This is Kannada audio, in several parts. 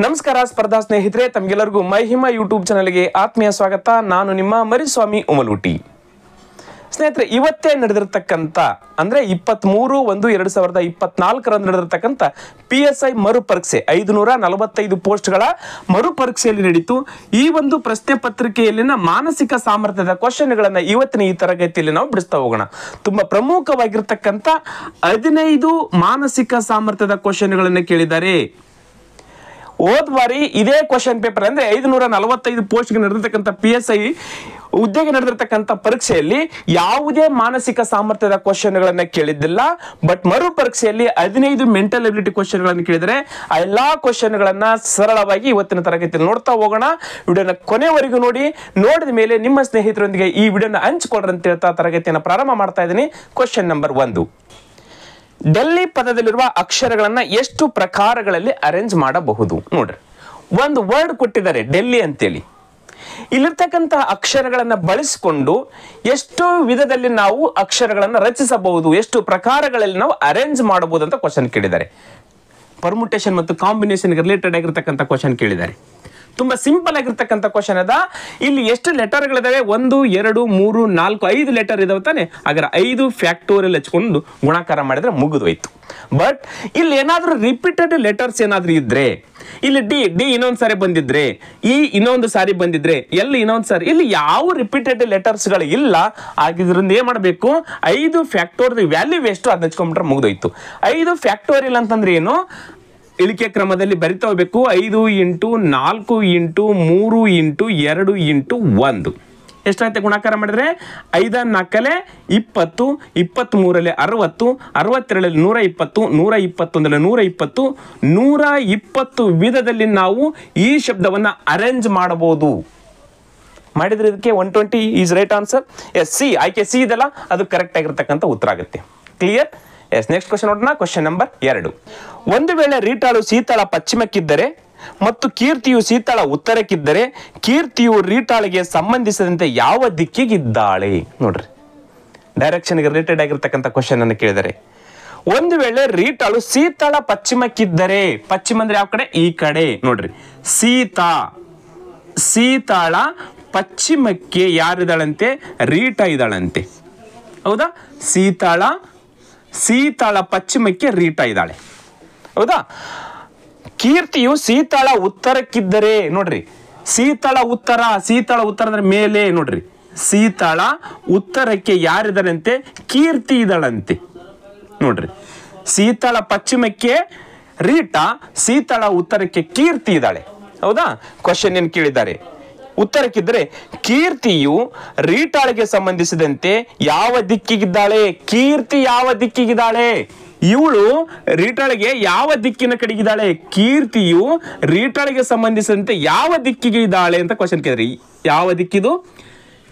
ನಮಸ್ಕಾರ ಸ್ಪರ್ಧಾ ಸ್ನೇಹಿತರೆ, ತಮಗೆಲ್ಲರಿಗೂ ಮಹಿಮಾ ಯೂಟ್ಯೂಬ್ ಚಾನಲ್ಗೆ ಆತ್ಮೀಯ ಸ್ವಾಗತ. ನಾನು ನಿಮ್ಮ ಮರಿಸ್ವಾಮಿ ಉಮಲೂಟಿ. ಸ್ನೇಹಿತರೆ, ಇವತ್ತೇ ನಡೆದಿರತಕ್ಕಂಥ ಅಂದರೆ 23/1/2024 ನಡೆದಿರತಕ್ಕಂಥ PSI ಮರುಪರೀಕ್ಷೆ 545 ಪೋಸ್ಟ್ಗಳ ಮರುಪರೀಕ್ಷೆಯಲ್ಲಿ ನಡೀತು. ಈ ಒಂದು ಪ್ರಶ್ನೆ ಪತ್ರಿಕೆಯಲ್ಲಿನ ಮಾನಸಿಕ ಸಾಮರ್ಥ್ಯದ ಕ್ವಶನ್ಗಳನ್ನು ಇವತ್ತಿನ ಈ ತರಗತಿಯಲ್ಲಿ ನಾವು ಬಿಡಿಸ್ತಾ ಹೋಗೋಣ. ತುಂಬ ಪ್ರಮುಖವಾಗಿರ್ತಕ್ಕಂಥ 15 ಮಾನಸಿಕ ಸಾಮರ್ಥ್ಯದ ಕ್ವಶನ್ಗಳನ್ನು ಕೇಳಿದ್ದಾರೆ. ಹೋದ ಬಾರಿ ಇದೇ ಕ್ವಶನ್ ಪೇಪರ್ ಅಂದ್ರೆ 545 ಪೋಸ್ಟ್ಗೆ ನಡೆದಿರ್ತಕ್ಕಂಥ PSI ಹುದ್ದೆಗೆ ನಡೆದಿರ್ತಕ್ಕಂಥ ಪರೀಕ್ಷೆಯಲ್ಲಿ ಯಾವುದೇ ಮಾನಸಿಕ ಸಾಮರ್ಥ್ಯದ ಕ್ವಶನ್ಗಳನ್ನ ಕೇಳಿದ್ದಿಲ್ಲ. ಬಟ್ ಮರು ಪರೀಕ್ಷೆಯಲ್ಲಿ 15 ಮೆಂಟಲ್ ಎಬಿಲಿಟಿ ಕ್ವಶನ್ಗಳನ್ನು ಕೇಳಿದರೆ ಆ ಎಲ್ಲಾ ಕ್ವಶನ್ಗಳನ್ನ ಸರಳವಾಗಿ ಇವತ್ತಿನ ತರಗತಿಯಲ್ಲಿ ನೋಡ್ತಾ ಹೋಗೋಣ. ವಿಡಿಯೋನ ಕೊನೆವರೆಗೂ ನೋಡಿ. ನೋಡಿದ ಮೇಲೆ ನಿಮ್ಮ ಸ್ನೇಹಿತರೊಂದಿಗೆ ಈ ವಿಡಿಯೋನ ಹಂಚಿಕೊಡ್ರಿ ಅಂತ ಹೇಳ್ತಾ ತರಗತಿಯನ್ನು ಪ್ರಾರಂಭ ಮಾಡ್ತಾ ಇದ್ದೀನಿ. Question number 1. ಡೆಲ್ಲಿ ಪದದಲ್ಲಿರುವ ಅಕ್ಷರಗಳನ್ನ ಎಷ್ಟು ಪ್ರಕಾರಗಳಲ್ಲಿ ಅರೇಂಜ್ ಮಾಡಬಹುದು? ನೋಡ್ರಿ, ಒಂದು ವರ್ಡ್ ಕೊಟ್ಟಿದ್ದಾರೆ ಡೆಲ್ಲಿ ಅಂತೇಳಿ. ಇಲ್ಲಿರ್ತಕ್ಕಂಥ ಅಕ್ಷರಗಳನ್ನ ಬಳಸಿಕೊಂಡು ಎಷ್ಟು ವಿಧದಲ್ಲಿ ನಾವು ಅಕ್ಷರಗಳನ್ನ ರಚಿಸಬಹುದು, ಎಷ್ಟು ಪ್ರಕಾರಗಳಲ್ಲಿ ನಾವು ಅರೇಂಜ್ ಮಾಡಬಹುದು ಅಂತ ಕ್ವಶನ್ ಕೇಳಿದ್ದಾರೆ. ಪರ್ಮುಟೇಷನ್ ಮತ್ತು ಕಾಂಬಿನೇಷನ್ ರಿಲೇಟೆಡ್ ಆಗಿರ್ತಕ್ಕಂಥ ಕ್ವಶನ್ ಕೇಳಿದ್ದಾರೆ. ತುಂಬಾ ಸಿಂಪಲ್ ಆಗಿರ್ತಕ್ಕಂಥ ಕ್ವಶನ್ ಅದ. ಇಲ್ಲಿ ಎಷ್ಟು ಲೆಟರ್ಗಳಿದಾವೆ? 1 2 3 4 5 ಲೆಟರ್ ಇದಾವೆ ತಾನೆ. ಹಾಗಾದ್ರೆ 5 ಫ್ಯಾಕ್ಟೋರಿಯಲ್ ಹಚ್ಕೊಂಡು ಗುಣಾಕಾರ ಮಾಡಿದ್ರೆ ಮುಗಿದೋಯ್ತು. ಬಟ್ ಇಲ್ಲಿ ಏನಾದ್ರೂ ರಿಪೀಟೆಡ್ ಲೆಟರ್ಸ್ ಏನಾದ್ರೂ ಇದ್ರೆ, ಇಲ್ಲಿ ಡಿ ಇನ್ನೊಂದು ಸಾರಿ ಬಂದಿದ್ರೆ, ಇ ಇನ್ನೊಂದು ಸಾರಿ ಬಂದಿದ್ರೆ, ಎಲ್ ಇನ್ನೊಂದು ಸಾರಿ, ಇಲ್ಲಿ ಯಾವ ರಿಪೀಟೆಡ್ ಲೆಟರ್ಸ್ ಗಳು ಇಲ್ಲ. ಆಗಿದ್ರಿಂದ ಏನ್ ಮಾಡಬೇಕು? 5 ಫ್ಯಾಕ್ಟೋರಿಯಲ್ ವ್ಯಾಲ್ಯೂ ಎಷ್ಟು ಅದನ್ನ ಹಚ್ಕೊಂಡ್ಬಿಟ್ರೆ ಮುಗಿದೋಯ್ತು. 5 ಫ್ಯಾಕ್ಟೋರಿಯಲ್ ಅಂತಂದ್ರೆ ಏನು? ಇಳಿಕೆ ಕ್ರಮದಲ್ಲಿ ಬರಿತಾ ಹೋಗ್ಬೇಕು. 5 × 4 × 3 × 2 × 1 ಎಷ್ಟಾಯ್ತು ಗುಣಾಕಾರ ಮಾಡಿದ್ರೆ? 5 4 20, 23 60, 62 120, 121 120 ವಿಧದಲ್ಲಿ ನಾವು ಈ ಶಬ್ದವನ್ನ ಅರೇಂಜ್ ಮಾಡಬಹುದು. ಮಾಡಿದ್ರೆ ಇದಕ್ಕೆ 120 is right answer. Yes, C ಆಯ್ಕೆ ಸಿ ಇದೆಲ್ಲ ಅದು ಕರೆಕ್ಟ್ ಆಗಿರ್ತಕ್ಕಂಥ ಉತ್ತರ ಆಗುತ್ತೆ. ಕ್ಲಿಯರ್? ಎಸ್, ನೆಕ್ಸ್ಟ್ ಕ್ವಶನ್ ನೋಡೋಣ. Question number 2. ಒಂದು ವೇಳೆ ರೀಟಾಳು ಸೀತಾಳ ಪಶ್ಚಿಮಕ್ಕಿದ್ದರೆ ಮತ್ತು ಕೀರ್ತಿಯು ಸೀತಾಳ ಉತ್ತರಕ್ಕಿದ್ದರೆ ಕೀರ್ತಿಯು ರೀಟಾಳಿಗೆ ಸಂಬಂಧಿಸಿದಂತೆ ಯಾವ ದಿಕ್ಕಿಗಿದ್ದಾಳೆ? ನೋಡ್ರಿ, ಡೈರೆಕ್ಷನ್ಗೆ ರಿಲೇಟೆಡ್ ಆಗಿರ್ತಕ್ಕಂಥ ಕ್ವಶನ್ ಅನ್ನು ಕೇಳಿದರೆ, ಒಂದು ವೇಳೆ ರೀಟಾಳು ಸೀತಾಳ ಪಶ್ಚಿಮಕ್ಕಿದ್ದರೆ, ಪಶ್ಚಿಮ ಅಂದ್ರೆ ಯಾವ ಕಡೆ? ಈ ಕಡೆ. ನೋಡ್ರಿ, ಸೀತಾಳ ಪಶ್ಚಿಮಕ್ಕೆ ಯಾರಿದ್ದಾಳಂತೆ? ರೀಟಾ ಇದ್ದಾಳಂತೆ. ಹೌದಾ? ಸೀತಾಳ ಪಶ್ಚಿಮಕ್ಕೆ ರೀಟಾ ಇದ್ದಾಳೆ. ಹೌದಾ? ಕೀರ್ತಿಯು ಸೀತಾಳ ಉತ್ತರಕ್ಕಿದ್ದರೆ, ನೋಡ್ರಿ, ಸೀತಾಳ ಉತ್ತರ ಅಂದ್ರೆ ಮೇಲೆ. ನೋಡ್ರಿ, ಸೀತಾಳ ಉತ್ತರಕ್ಕೆ ಯಾರಿದ್ದಾರಂತೆ? ಕೀರ್ತಿ ಇದ್ದಾಳಂತೆ. ನೋಡ್ರಿ, ಸೀತಾಳ ಪಶ್ಚಿಮಕ್ಕೆ ರೀಟಾ, ಸೀತಾಳ ಉತ್ತರಕ್ಕೆ ಕೀರ್ತಿ ಇದ್ದಾಳೆ. ಹೌದಾ? ಕ್ವಶನ್ ಏನ್ ಕೇಳಿದ್ದಾರೆ? ಉತ್ತರಕ್ಕಿದ್ದರೆ ಕೀರ್ತಿಯು ರೀಟಾಳಿಗೆ ಸಂಬಂಧಿಸಿದಂತೆ ಯಾವ ದಿಕ್ಕಿಗಿದ್ದಾಳೆ? ಕೀರ್ತಿ ಯಾವ ದಿಕ್ಕಿಗಿದ್ದಾಳೆ? ಇವಳು ರೀಟಾಳಿಗೆ ಯಾವ ದಿಕ್ಕಿನ ಕಡೆಗಿದ್ದಾಳೆ? ಕೀರ್ತಿಯು ರೀಟಾಳಿಗೆ ಸಂಬಂಧಿಸಿದಂತೆ ಯಾವ ದಿಕ್ಕಿಗೆ ಇದ್ದಾಳೆ ಅಂತ ಕ್ವಶನ್ ಕೇಳಿದ್ರಿ. ಯಾವ ದಿಕ್ಕಿದು?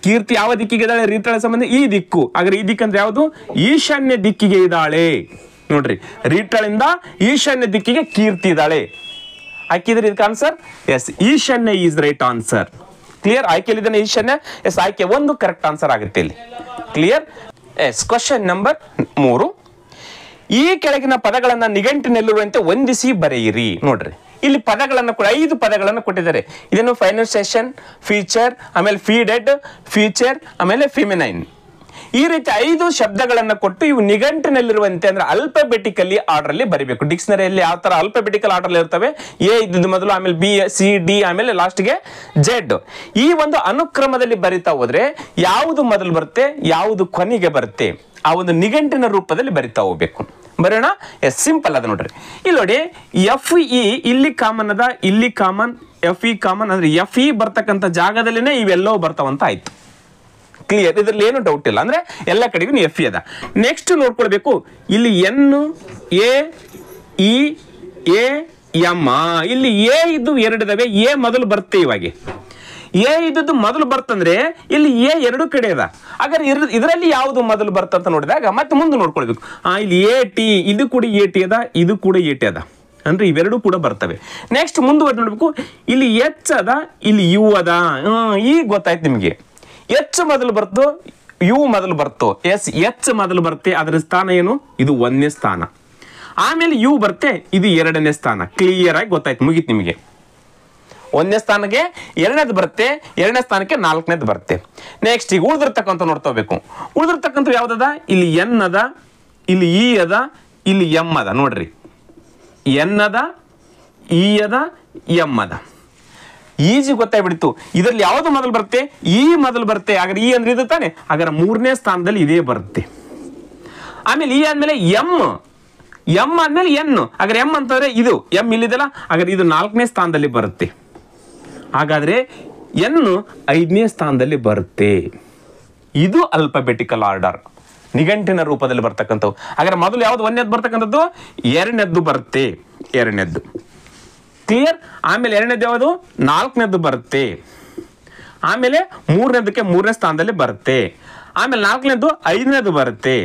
ಕೀರ್ತಿ ಯಾವ ದಿಕ್ಕಿಗಿದ್ದಾಳೆ? ರೀಟಾಳಿಗೆ ಸಂಬಂಧ ಈ ದಿಕ್ಕು. ಹಾಗಾದ್ರೆ ಈ ದಿಕ್ಕಂದ್ರೆ ಯಾವುದು? ಈಶಾನ್ಯ ದಿಕ್ಕಿಗೆ ಇದ್ದಾಳೆ. ನೋಡ್ರಿ, ರೀಟಾಳಿಂದ ಈಶಾನ್ಯ ದಿಕ್ಕಿಗೆ ಕೀರ್ತಿ ಇದ್ದಾಳೆ. ಹಾಕಿದ್ರೆ ಇದಕ್ಕೆ ಆನ್ಸರ್ ಎಸ್, ಈಶಾನ್ಯ ಈಸ್ ರೈಟ್ ಆನ್ಸರ್. ಕ್ಲಿಯರ್? ಆಯ್ಕೆಯಲ್ಲಿದ್ದಾನೆ ಈಶಾನ್ಯ. ಎಸ್, ಆಯ್ಕೆ 1 ಕರೆಕ್ಟ್ ಆನ್ಸರ್ ಆಗುತ್ತೆ ಇಲ್ಲಿ. ಕ್ಲಿಯರ್? Yes, question number 3. ಈ ಕೆಳಗಿನ ಪದಗಳನ್ನ ನಿಘಂಟಿನಲ್ಲಿರುವಂತೆ ಹೊಂದಿಸಿ ಬರೆಯಿರಿ. ನೋಡ್ರಿ, ಇಲ್ಲಿ ಪದಗಳನ್ನು 5 ಪದಗಳನ್ನು ಕೊಟ್ಟಿದ್ದಾರೆ. ಇದನ್ನು ಫೈನೈಸೇಷನ್, ಫೀಚರ್, ಆಮೇಲೆ ಫೀಡೆಡ್, ಫ್ಯೂಚರ್, ಆಮೇಲೆ ಫಿಮಿನೈನ್. ಈ ರೀತಿ 5 ಶಬ್ದಗಳನ್ನ ಕೊಟ್ಟು ಇವು ನಿಘಂಟಿನಲ್ಲಿರುವಂತೆ ಅಂದ್ರೆ ಅಲ್ಫಾಬೆಟಿಕಲಿ ಆರ್ಡರ್ ಅಲ್ಲಿ ಬರೀಬೇಕು. ಡಿಕ್ಷನರಿಯಲ್ಲಿ ಯಾವ ತರ ಅಲ್ಫಾಬೆಟಿಕಲ್ ಆರ್ಡರ್ ಇರ್ತವೆ, ಎ ಇದ್ದು ಮೊದಲು, ಆಮೇಲೆ ಬಿ, ಸಿ, ಡಿ, ಆಮೇಲೆ ಲಾಸ್ಟ್ಗೆ ಜೆಡ್. ಈ ಒಂದು ಅನುಕ್ರಮದಲ್ಲಿ ಬರಿತಾ ಹೋದ್ರೆ ಯಾವುದು ಮೊದಲು ಬರುತ್ತೆ, ಯಾವುದು ಕೊನೆಗೆ ಬರುತ್ತೆ, ಆ ಒಂದು ನಿಘಂಟಿನ ರೂಪದಲ್ಲಿ ಬರಿತಾ ಹೋಗ್ಬೇಕು. ಬರೋಣ. ಎಸ್, ಸಿಂಪಲ್ ಅದ ನೋಡ್ರಿ. ಇಲ್ಲಿ ನೋಡಿ, FE ಇಲ್ಲಿ ಕಾಮನ್ ಅದ, ಇಲ್ಲಿ ಕಾಮನ್, FE ಕಾಮನ್ ಅಂದ್ರೆ FE ಬರ್ತಕ್ಕಂಥ ಜಾಗದಲ್ಲಿನೇ ಇವೆಲ್ಲವೂ ಬರ್ತಾವಂತ ಆಯ್ತು. ಕ್ಲಿಯರ್? ಇದ್ರಲ್ಲಿ ಏನು ಡೌಟ್ ಇಲ್ಲ. ಅಂದ್ರೆ ಎಲ್ಲ ಕಡೆಗೂ FE ಅದ. ನೆಕ್ಸ್ಟ್ ನೋಡ್ಕೊಳ್ಬೇಕು, ಇಲ್ಲಿ N, A, E, A, M. ಇಲ್ಲಿ ಎ ಇದ್ದು 2 ಇದಾವೆ. ಎ ಮೊದಲು ಬರುತ್ತೆ. ಇವಾಗ ಎ ಇದ್ದದ್ದು ಮೊದಲು ಬರ್ತಂದ್ರೆ ಇಲ್ಲಿ ಎ 2 ಕಡೆ ಅದ. ಹಾಗಾದ್ರೆ ಇದರಲ್ಲಿ ಯಾವುದು ಮೊದಲು ಬರ್ತಂತ ನೋಡಿದಾಗ ಮತ್ತೆ ಮುಂದೆ ನೋಡ್ಕೊಳ್ಬೇಕು. ಇಲ್ಲಿ AT, ಇದು ಕೂಡ AT ಅದ, ಇದು ಕೂಡ AT ಅದ. ಅಂದ್ರೆ ಇವೆರಡು ಕೂಡ ಬರ್ತವೆ. ನೆಕ್ಸ್ಟ್ ಮುಂದುವರೆದು ನೋಡ್ಬೇಕು, ಇಲ್ಲಿ H ಅದ, ಇಲ್ಲಿ U ಅದ. ಈಗ ಗೊತ್ತಾಯ್ತು ನಿಮ್ಗೆ. H ಮೊದಲು ಬರ್ತು, U ಮೊದಲು ಬರ್ತು. ಎಸ್, H ಮೊದಲು ಬರುತ್ತೆ. ಅದರ ಸ್ಥಾನ ಏನು? ಇದು 1ನೇ ಸ್ಥಾನ. ಆಮೇಲೆ U ಬರುತ್ತೆ, ಇದು 2ನೇ ಸ್ಥಾನ. ಕ್ಲಿಯರ್ ಆಗಿ ಗೊತ್ತಾಯ್ತು, ಮುಗೀತು ನಿಮಗೆ. ಒಂದನೇ ಸ್ಥಾನಕ್ಕೆ ಎರಡನೇದು ಬರುತ್ತೆ, ಎರಡನೇ ಸ್ಥಾನಕ್ಕೆ ನಾಲ್ಕನೇದು ಬರುತ್ತೆ. ನೆಕ್ಸ್ಟ್ ಈಗ ಉಳಿದಿರ್ತಕ್ಕಂಥ ನೋಡ್ಕೋಬೇಕು. ಉಳಿದಿರ್ತಕ್ಕಂಥ ಯಾವ್ದದ? ಇಲ್ಲಿ ಎನ್ ಅದ, ಇಲ್ಲಿ ಇ ಅದ, ಇಲ್ಲಿ ಎಂ ಅದ. ನೋಡ್ರಿ, ಎನ್ ಅದ, ಇ ಅದ, ಎಂ ಅದ. ಈಜಿ ಗೊತ್ತಾಗ್ಬಿಡ್ತು. ಇದರಲ್ಲಿ ಯಾವ್ದು ಮೊದಲು ಬರುತ್ತೆ? ಈ ಮೊದಲು ಬರುತ್ತೆ. ಹಾಗಾದ್ರೆ ಈ ಅಂದ್ರೆ ಇದು ತಾನೆ, ಹಾಗಾದ್ರೆ ಮೂರನೇ ಸ್ಥಾನದಲ್ಲಿ ಇದೇ ಬರುತ್ತೆ. ಆಮೇಲೆ ಈ ಆದ್ಮೇಲೆ ಎಂ, ಎಂ ಆದ್ಮೇಲೆ ಎನ್. ಹಾಗಾದ್ರೆ ಎಂ ಅಂತಂದ್ರೆ ಇದು ಎಂ ಇಲ್ಲಿದೆಲ್ಲ, ಹಾಗಾದ್ರೆ ಇದು ನಾಲ್ಕನೇ ಸ್ಥಾನದಲ್ಲಿ ಬರುತ್ತೆ. ಹಾಗಾದ್ರೆ ಎನ್ ಐದನೇ ಸ್ಥಾನದಲ್ಲಿ ಬರುತ್ತೆ. ಇದು ಅಲ್ಫಾಬೆಟಿಕಲ್ ಆರ್ಡರ್, ನಿಘಂಟಿನ ರೂಪದಲ್ಲಿ ಬರ್ತಕ್ಕಂಥವು. ಹಾಗಾದ್ರೆ ಮೊದಲು ಯಾವ್ದು ಒಂದನೇದ್ದು ಬರ್ತಕ್ಕಂಥದ್ದು? ಎರಡನೇದ್ದು ಬರುತ್ತೆ, ಎರಡನೇದ್ದು. ಕ್ಲಿಯರ್? ಆಮೇಲೆ ಎರಡನೇದು ಯಾವುದು? ನಾಲ್ಕನೇದ್ದು ಬರುತ್ತೆ. ಆಮೇಲೆ ಮೂರನೇದಕ್ಕೆ ಮೂರನೇ ಸ್ಥಾನದಲ್ಲಿ ಬರುತ್ತೆ. ಆಮೇಲೆ ನಾಲ್ಕನೇದು ಐದನೇದು ಬರುತ್ತೆ.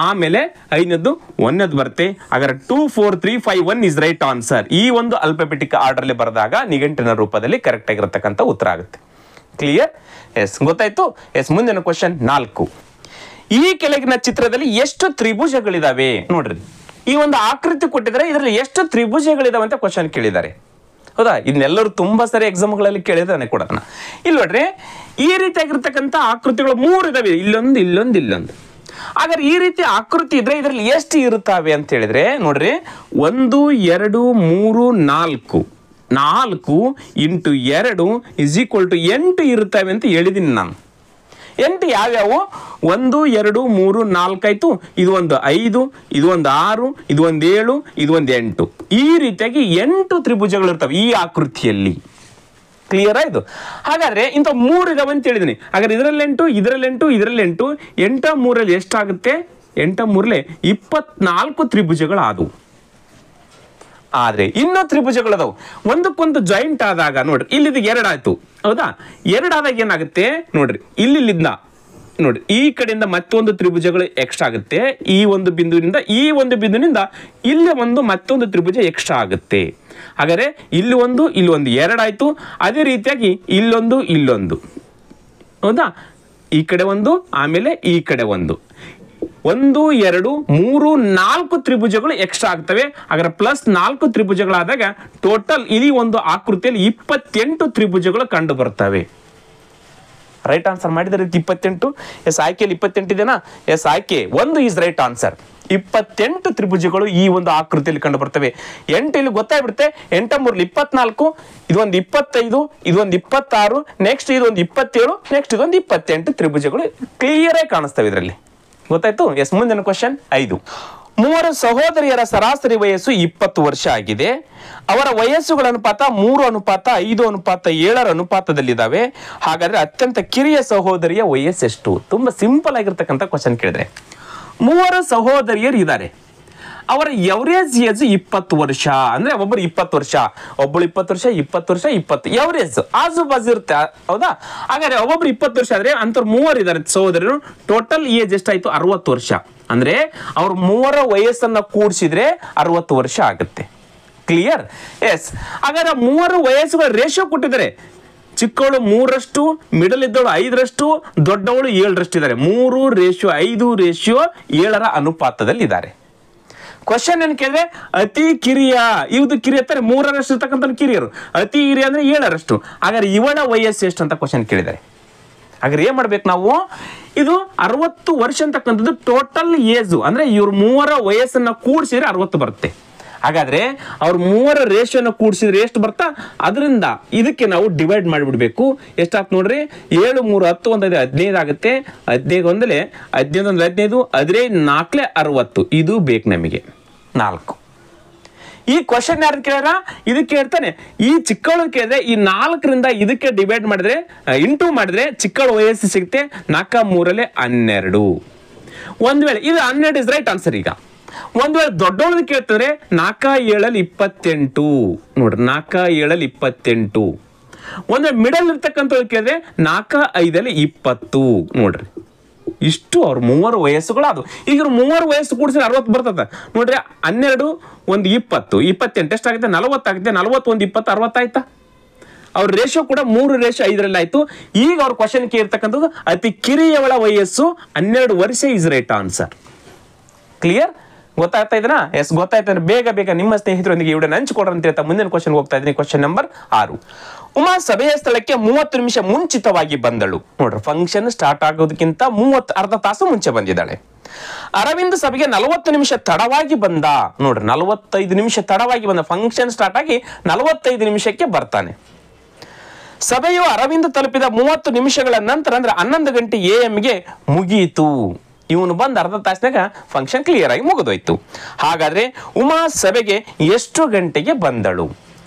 ಆಮೇಲೆ ಐದನೇದು ಒಂದನೇದು ಬರುತ್ತೆ. ಹಾಗಾದ್ರೆ 2 4 3 5 1 ಇಸ್ ರೈಟ್ ಆನ್ಸರ್. ಈ ಒಂದು ಅಲ್ಫಾಬೆಟಿಕ್ ಆರ್ಡರ್ ಅಲ್ಲಿ ಬರೆದಾಗ ನಿಘಂಟಿನ ರೂಪದಲ್ಲಿ ಕರೆಕ್ಟ್ ಆಗಿರತಕ್ಕಂಥ ಉತ್ತರ ಆಗುತ್ತೆ. ಕ್ಲಿಯರ್? ಎಸ್, ಗೊತ್ತಾಯ್ತು. ಎಸ್, ಮುಂದಿನ ಕ್ವಶನ್ 4. ಈ ಕೆಳಗಿನ ಚಿತ್ರದಲ್ಲಿ ಎಷ್ಟು ತ್ರಿಭುಜಗಳಿದಾವೆ? ನೋಡ್ರಿ, ಈ ಒಂದು ಆಕೃತಿ ಕೊಟ್ಟಿದ್ದಾರೆ, ಇದರಲ್ಲಿ ಎಷ್ಟು ತ್ರಿಭುಜಗಳಿದಾವೆ ಅಂತ ಕ್ವಶನ್ ಕೇಳಿದ್ದಾರೆ. ಹೌದಾ? ಇದನ್ನೆಲ್ಲರೂ ತುಂಬಾ ಸರಿ ಎಕ್ಸಾಮ್ಗಳಲ್ಲಿ ಕೇಳಿದಾನೆ ಕೂಡ. ಇಲ್ಲಿ ನೋಡ್ರಿ, ಈ ರೀತಿಯಾಗಿರ್ತಕ್ಕಂಥ ಆಕೃತಿಗಳು 3 ಇದಾವೆ, ಇಲ್ಲೊಂದು, ಇಲ್ಲೊಂದು, ಇಲ್ಲೊಂದು. ಹಾಗಾದ್ರೆ ಈ ರೀತಿ ಆಕೃತಿ ಇದ್ರೆ ಇದರಲ್ಲಿ ಎಷ್ಟು ಇರುತ್ತವೆ ಅಂತ ಹೇಳಿದ್ರೆ, ನೋಡ್ರಿ, 1 2 3 4, 4 ಇಂಟು 2 ಇಸ್ ಈಕ್ವಲ್ ಟು 8 ಇರುತ್ತವೆ ಅಂತ ಹೇಳಿದೀನಿ ನಾನು. 8 ಯಾವ್ಯಾವು? 1 2 3 4 ಆಯ್ತು, ಇದು ಒಂದು 5, ಇದು ಒಂದು 6, ಇದು ಒಂದು 7, ಇದು ಒಂದು 8. ಈ ರೀತಿಯಾಗಿ 8 ತ್ರಿಭುಜಗಳು ಇರ್ತವೆ ಈ ಆಕೃತಿಯಲ್ಲಿ. ಕ್ಲಿಯರ್ ಆಯ್ತು? ಹಾಗಾದ್ರೆ ಇಂಥ 3 ಇದಾವೆ ಅಂತ ಹೇಳಿದೀನಿ. ಹಾಗಾದ್ರೆ ಇದರಲ್ಲಿ 8, ಇದರಲ್ಲಿ 8, ಇದರಲ್ಲಿ 8, 8 3ರಲ್ಲಿ ಎಷ್ಟಾಗುತ್ತೆ? 8 3ರಲ್ಲಿ 24 ತ್ರಿಭುಜಗಳು ಆದವು. ಆದ್ರೆ ಇನ್ನೂ ತ್ರಿಭುಜಗಳದಾವು, ಒಂದಕ್ಕೊಂದು ಜಾಯಿಂಟ್ ಆದಾಗ ನೋಡ್ರಿ, ಇಲ್ಲಿದ್ದು 2 ಆಯ್ತು. ಹೌದಾ? 2 ಆದಾಗ ಏನಾಗುತ್ತೆ ನೋಡ್ರಿ, ಇಲ್ಲಿಂದ ನೋಡ್ರಿ, ಈ ಕಡೆಯಿಂದ ಮತ್ತೊಂದು ತ್ರಿಭುಜಗಳು ಎಕ್ಸ್ಟ್ರಾ ಆಗುತ್ತೆ. ಈ ಒಂದು ಬಿಂದುವಿನಿಂದ ಈ ಒಂದು ಬಿಂದುವಿನಿಂದ ಇಲ್ಲಿ ಒಂದು ಮತ್ತೊಂದು ತ್ರಿಭುಜ ಎಕ್ಸ್ಟ್ರಾ ಆಗುತ್ತೆ. ಹಾಗಾದ್ರೆ ಇಲ್ಲಿ ಒಂದು 2 ಆಯ್ತು. ಅದೇ ರೀತಿಯಾಗಿ ಇಲ್ಲೊಂದು, ಇಲ್ಲೊಂದು. ಹೌದಾ? ಈ ಕಡೆ ಒಂದು, ಆಮೇಲೆ ಈ ಕಡೆ ಒಂದು. 1 2 3 4 ತ್ರಿಭುಜಗಳು ಎಕ್ಸ್ಟ್ರಾ ಆಗ್ತವೆ. ಹಾಗಾದ್ರೆ ಪ್ಲಸ್ 4 ತ್ರಿಭುಜಗಳಾದಾಗ ಟೋಟಲ್ ಇಲ್ಲಿ ಒಂದು ಆಕೃತಿಯಲ್ಲಿ 28 ತ್ರಿಭುಜಗಳು ಕಂಡು ಬರ್ತವೆ. ರೈಟ್ ಆನ್ಸರ್ ಮಾಡಿದರೆ 28. ಎಸ್, ಆಯ್ಕೆಯಲ್ಲಿ 28 ಇದೆನಾ? ಎಸ್, ಆಯ್ಕೆ 1 ಈಸ್ ರೈಟ್ ಆನ್ಸರ್. 28 ತ್ರಿಭುಜಗಳು ಈ ಒಂದು ಆಕೃತಿಯಲ್ಲಿ ಕಂಡು ಬರ್ತವೆ. 8 ಇಲ್ಲಿ ಗೊತ್ತಾಗ್ಬಿಡುತ್ತೆ. 8 3 24, ಇದೊಂದು 25, ಇದೊಂದು 26, ನೆಕ್ಸ್ಟ್ ಇದೊಂದು 27, ನೆಕ್ಸ್ಟ್ ಇದೊಂದು 28 ತ್ರಿಭುಜಗಳು ಕ್ಲಿಯರ್ ಆಗಿ ಕಾಣಿಸ್ತವೆ ಇದರಲ್ಲಿ. ಗೊತ್ತಾಯ್ತು? ಎಸ್, ಮುಂದಿನ ಕ್ವಶನ್ 5. 3 ಸಹೋದರಿಯರ ಸರಾಸರಿ ವಯಸ್ಸು 20 ವರ್ಷ ಆಗಿದೆ. ಅವರ ವಯಸ್ಸುಗಳ ಅನುಪಾತ 3:5:7 ಅನುಪಾತದಲ್ಲಿದ್ದಾವೆ. ಹಾಗಾದ್ರೆ ಅತ್ಯಂತ ಕಿರಿಯ ಸಹೋದರಿಯ ವಯಸ್ಸೆಷ್ಟು? ತುಂಬಾ ಸಿಂಪಲ್ ಆಗಿರ್ತಕ್ಕಂಥ ಕ್ವಶನ್ ಕೇಳಿದ್ರೆ, 3 ಸಹೋದರಿಯರು ಇದ್ದಾರೆ, ಅವರ ಎವರೇಜ್ ಏಜ್ 20 ವರ್ಷ. ಅಂದ್ರೆ ಒಬ್ಬರು 20 ವರ್ಷ, ಒಬ್ಬಳು 20 ವರ್ಷ, 20 ವರ್ಷ, 20 ಎವರೇಜ್ ಆಜು ಬಾಜು ಇರುತ್ತೆ. ಹೌದಾ? ಹಾಗಾದ್ರೆ ಒಬ್ಬೊಬ್ರು 20 ವರ್ಷ ಆದ್ರೆ ಅಂತವ್ರು 3 ಇದ್ದಾರೆ ಸಹೋದರರು. ಟೋಟಲ್ ಏಜ್ ಎಷ್ಟಾಯ್ತು? 60 ವರ್ಷ. ಅಂದ್ರೆ ಅವ್ರ 3 ವಯಸ್ಸನ್ನ ಕೂಡಿಸಿದ್ರೆ 60 ವರ್ಷ ಆಗುತ್ತೆ. ಕ್ಲಿಯರ್? ಎಸ್. ಹಾಗಾದ್ರೆ 3 ವಯಸ್ಸುಗಳ ರೇಷಿಯೋ ಕೊಟ್ಟಿದ್ದಾರೆ. ಚಿಕ್ಕವಳು 3ರಷ್ಟು, ಮಿಡಲ್ ಇದ್ದವಳು 5ರಷ್ಟು, ದೊಡ್ಡವಳು 7ರಷ್ಟು ಇದ್ದಾರೆ. 3:5:7 ಅನುಪಾತದಲ್ಲಿ ಇದ್ದಾರೆ. ಕ್ವಶನ್ ಏನ್ ಕೇಳಿದ್ರೆ, ಅತಿ ಕಿರಿಯ, ಇವ್ದು ಕಿರಿಯ ಅಂತಾರೆ 3ರಷ್ಟು ಇರ್ತಕ್ಕಂಥ ಕಿರಿಯರು, ಅತಿ ಹಿರಿಯ ಅಂದ್ರೆ 7ರಷ್ಟು. ಹಾಗಾದ್ರೆ ಇವಳ ವಯಸ್ಸು ಎಷ್ಟು ಅಂತ ಕ್ವಶನ್ ಕೇಳಿದ್ದಾರೆ. ಹಾಗಾದ್ರೆ ಏನ್ ಮಾಡ್ಬೇಕು ನಾವು? ಇದು 60 ವರ್ಷ ಅಂತಕ್ಕಂಥದ್ದು ಟೋಟಲ್ ಏಜ್. ಅಂದ್ರೆ ಇವ್ರ 3 ವಯಸ್ಸನ್ನ ಕೂಡಿಸಿದ್ರೆ 60 ಬರುತ್ತೆ. ಹಾಗಾದ್ರೆ ಅವ್ರ 3 ರೇಷಿಯೋನ ಕೂಡಿಸಿದ್ರೆ ಎಷ್ಟು ಬರ್ತಾ? ಅದರಿಂದ ಇದಕ್ಕೆ ನಾವು ಡಿವೈಡ್ ಮಾಡಿಬಿಡ್ಬೇಕು. ಎಷ್ಟಾಗ್ತದೆ ನೋಡ್ರಿ, 7 3 10 1 15 ಆಗುತ್ತೆ. 15 ಒಂದಲೇ 15 1 15, 15 4 60. ಇದು ಬೇಕು ನಮಗೆ 4. ಈ ಕ್ವಶನ್ ಯಾರು ಕೇಳ್ಯಾರ? ಇದಕ್ಕೆ ಹೇಳ್ತಾನೆ. ಈ ಚಿಕ್ಕವಳು ಕೇಳಿದ್ರೆ ಈ 4ರಿಂದ ಇದಕ್ಕೆ ಡಿವೈಡ್ ಮಾಡಿದ್ರೆ, ಇಂಟು ಮಾಡಿದ್ರೆ ಚಿಕ್ಕವಳ ವಯಸ್ಸು ಸಿಗುತ್ತೆ. 4 3 12. ಒಂದ್ ವೇಳೆ ಇದು 12 ಇಸ್ ರೈಟ್ ಆನ್ಸರ್. ಈಗ ಒಂದ್ ವೇಳೆ ದೊಡ್ಡವಳದ ಕೇಳ್ತಾರೆ 4 7 28. ನೋಡ್ರಿ, 4 7 28. ಒಂದ್ ವೇಳೆ ಮಿಡಲ್ ಇರ್ತಕ್ಕಂಥವ್ರು ಕೇಳಿದ್ರೆ 4 5 20. ನೋಡ್ರಿ, ಇಷ್ಟು ಅವ್ರ 3 ವಯಸ್ಸುಗಳು ಅದು. ಈಗ 3 ವಯಸ್ಸು ಕೂಡಿಸಿದ್ರೆ 60 ಬರ್ತದ ನೋಡ್ರಿ. 12 1 20 28 ಎಷ್ಟಾಗುತ್ತೆ? 40 ಆಗುತ್ತೆ. 40 1 20 60 ಆಯ್ತಾ? ಅವ್ರ ರೇಷಿಯೋ ಕೂಡ 3:5 ಆಯ್ತು. ಈಗ ಅವ್ರ ಕ್ವಶನ್ ಕೇಳಿರ್ತಕ್ಕಂಥದ್ದು ಅತಿ ಕಿರಿಯವಳ ವಯಸ್ಸು 12 ವರ್ಷ ಇಸ್ ರೈಟ್ ಆನ್ಸರ್. ಕ್ಲಿಯರ್? ಗೊತ್ತಾಗ್ತಾ ಇದೆನಾ? ಎಸ್, ಗೊತ್ತಾಯ್ತು. ಬೇಗ ಬೇಗ ನಿಮ್ಮ ಸ್ನೇಹಿತರೊಂದಿಗೆ ಈ ವಿಡಿಯೋನ ಹಂಚಿಕೊಡ್ರಿ ಅಂತ ಹೇಳ್ತಾ ಮುಂದಿನ ಕ್ವಶನ್ ಹೋಗ್ತಾ ಇದ್ದೀನಿ. Question number 6. ಉಮಾ ಸಭೆಯ ಸ್ಥಳಕ್ಕೆ 30 ನಿಮಿಷ ಮುಂಚಿತವಾಗಿ ಬಂದಳು. ನೋಡ್ರಿ, ಫಂಕ್ಷನ್ ಸ್ಟಾರ್ಟ್ ಆಗೋದಕ್ಕಿಂತ ಅರ್ಧ ತಾಸು ಮುಂಚೆ ಬಂದಿದ್ದಾಳೆ. ಅರವಿಂದ್ ಸಭೆಗೆ 40 ನಿಮಿಷ ತಡವಾಗಿ ಬಂದ. ನೋಡ್ರಿ, 45 ನಿಮಿಷ ತಡವಾಗಿ ಬಂದ. ಫಂಕ್ಷನ್ ಸ್ಟಾರ್ಟ್ ಆಗಿ 45 ನಿಮಿಷಕ್ಕೆ ಬರ್ತಾನೆ. ಸಭೆಯು ಅರವಿಂದ್ ತಲುಪಿದ 30 ನಿಮಿಷಗಳ ನಂತರ ಅಂದ್ರೆ 11 ಗಂಟೆ AM ಮುಗಿಯಿತು. ಇವನು ಬಂದ ಅರ್ಧ ತಾಸಿನಾಗ ಫಂಕ್ಷನ್ ಕ್ಲಿಯರ್ ಆಗಿ ಮುಗಿದೋಯ್ತು. ಹಾಗಾದ್ರೆ ಉಮಾ ಸಭೆಗೆ ಎಷ್ಟು ಗಂಟೆಗೆ ಬಂದಳು?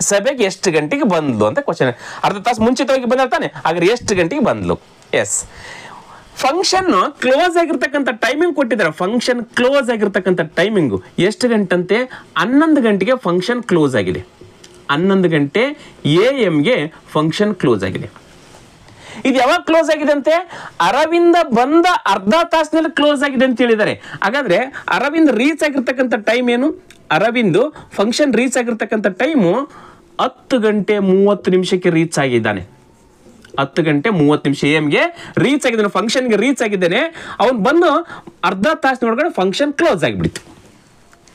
ಸಭೆಗೆ ಎಷ್ಟು ಗಂಟೆಗೆ ಬಂದ್ಲು ಅಂತ ಕ್ವಶನ್. ಅರ್ಧ ತಾಸು ಮುಂಚಿತವಾಗಿ ಬಂದಿರ್ತಾನೆ, ಹಾಗಾದ್ರೆ ಎಷ್ಟು ಗಂಟೆಗೆ ಬಂದ್ಲು? ಎಸ್, ಫಂಕ್ಷನ್ ಕ್ಲೋಸ್ ಆಗಿರ್ತಕ್ಕಂಥ ಟೈಮಿಂಗ್ ಕೊಟ್ಟಿದ್ದಾರೆ. ಫಂಕ್ಷನ್ ಕ್ಲೋಸ್ ಆಗಿರ್ತಕ್ಕಂಥ ಟೈಮಿಂಗು ಎಷ್ಟು ಗಂಟೆ ಅಂತೆ? 11 ಗಂಟೆಗೆ ಫಂಕ್ಷನ್ ಕ್ಲೋಸ್ ಆಗಿದೆ. 11 ಗಂಟೆ AM ಫಂಕ್ಷನ್ ಕ್ಲೋಸ್ ಆಗಿದೆ. ಇದು ಯಾವಾಗ ಕ್ಲೋಸ್ ಆಗಿದೆ ಅಂತೆ? ಅರವಿಂದ ಬಂದ ಅರ್ಧ ತಾಸಿನಲ್ಲಿ ಕ್ಲೋಸ್ ಆಗಿದೆ ಅಂತ ಹೇಳಿದ್ದಾರೆ. ಹಾಗಾದ್ರೆ ಅರವಿಂದ್ ರೀಚ್ ಆಗಿರ್ತಕ್ಕಂಥ ಟೈಮ್ ಏನು? ಅರವಿಂದ್ ಫಂಕ್ಷನ್ ರೀಚ್ ಆಗಿರ್ತಕ್ಕಂಥ ಟೈಮು 10 ಗಂಟೆ 30 ನಿಮಿಷಕ್ಕೆ ರೀಚ್ ಆಗಿದ್ದಾನೆ. 10 ಗಂಟೆ 30 ನಿಮಿಷ AM ರೀಚ್ ಆಗಿದ್ದಾನೆ. ಫಂಕ್ಷನ್ಗೆ ರೀಚ್ ಆಗಿದ್ದಾನೆ. ಅವನು ಬಂದು ಅರ್ಧ ತಾಸಿನೊಳಗಡೆ ಫಂಕ್ಷನ್ ಕ್ಲೋಸ್ ಆಗಿಬಿಡ್ತು.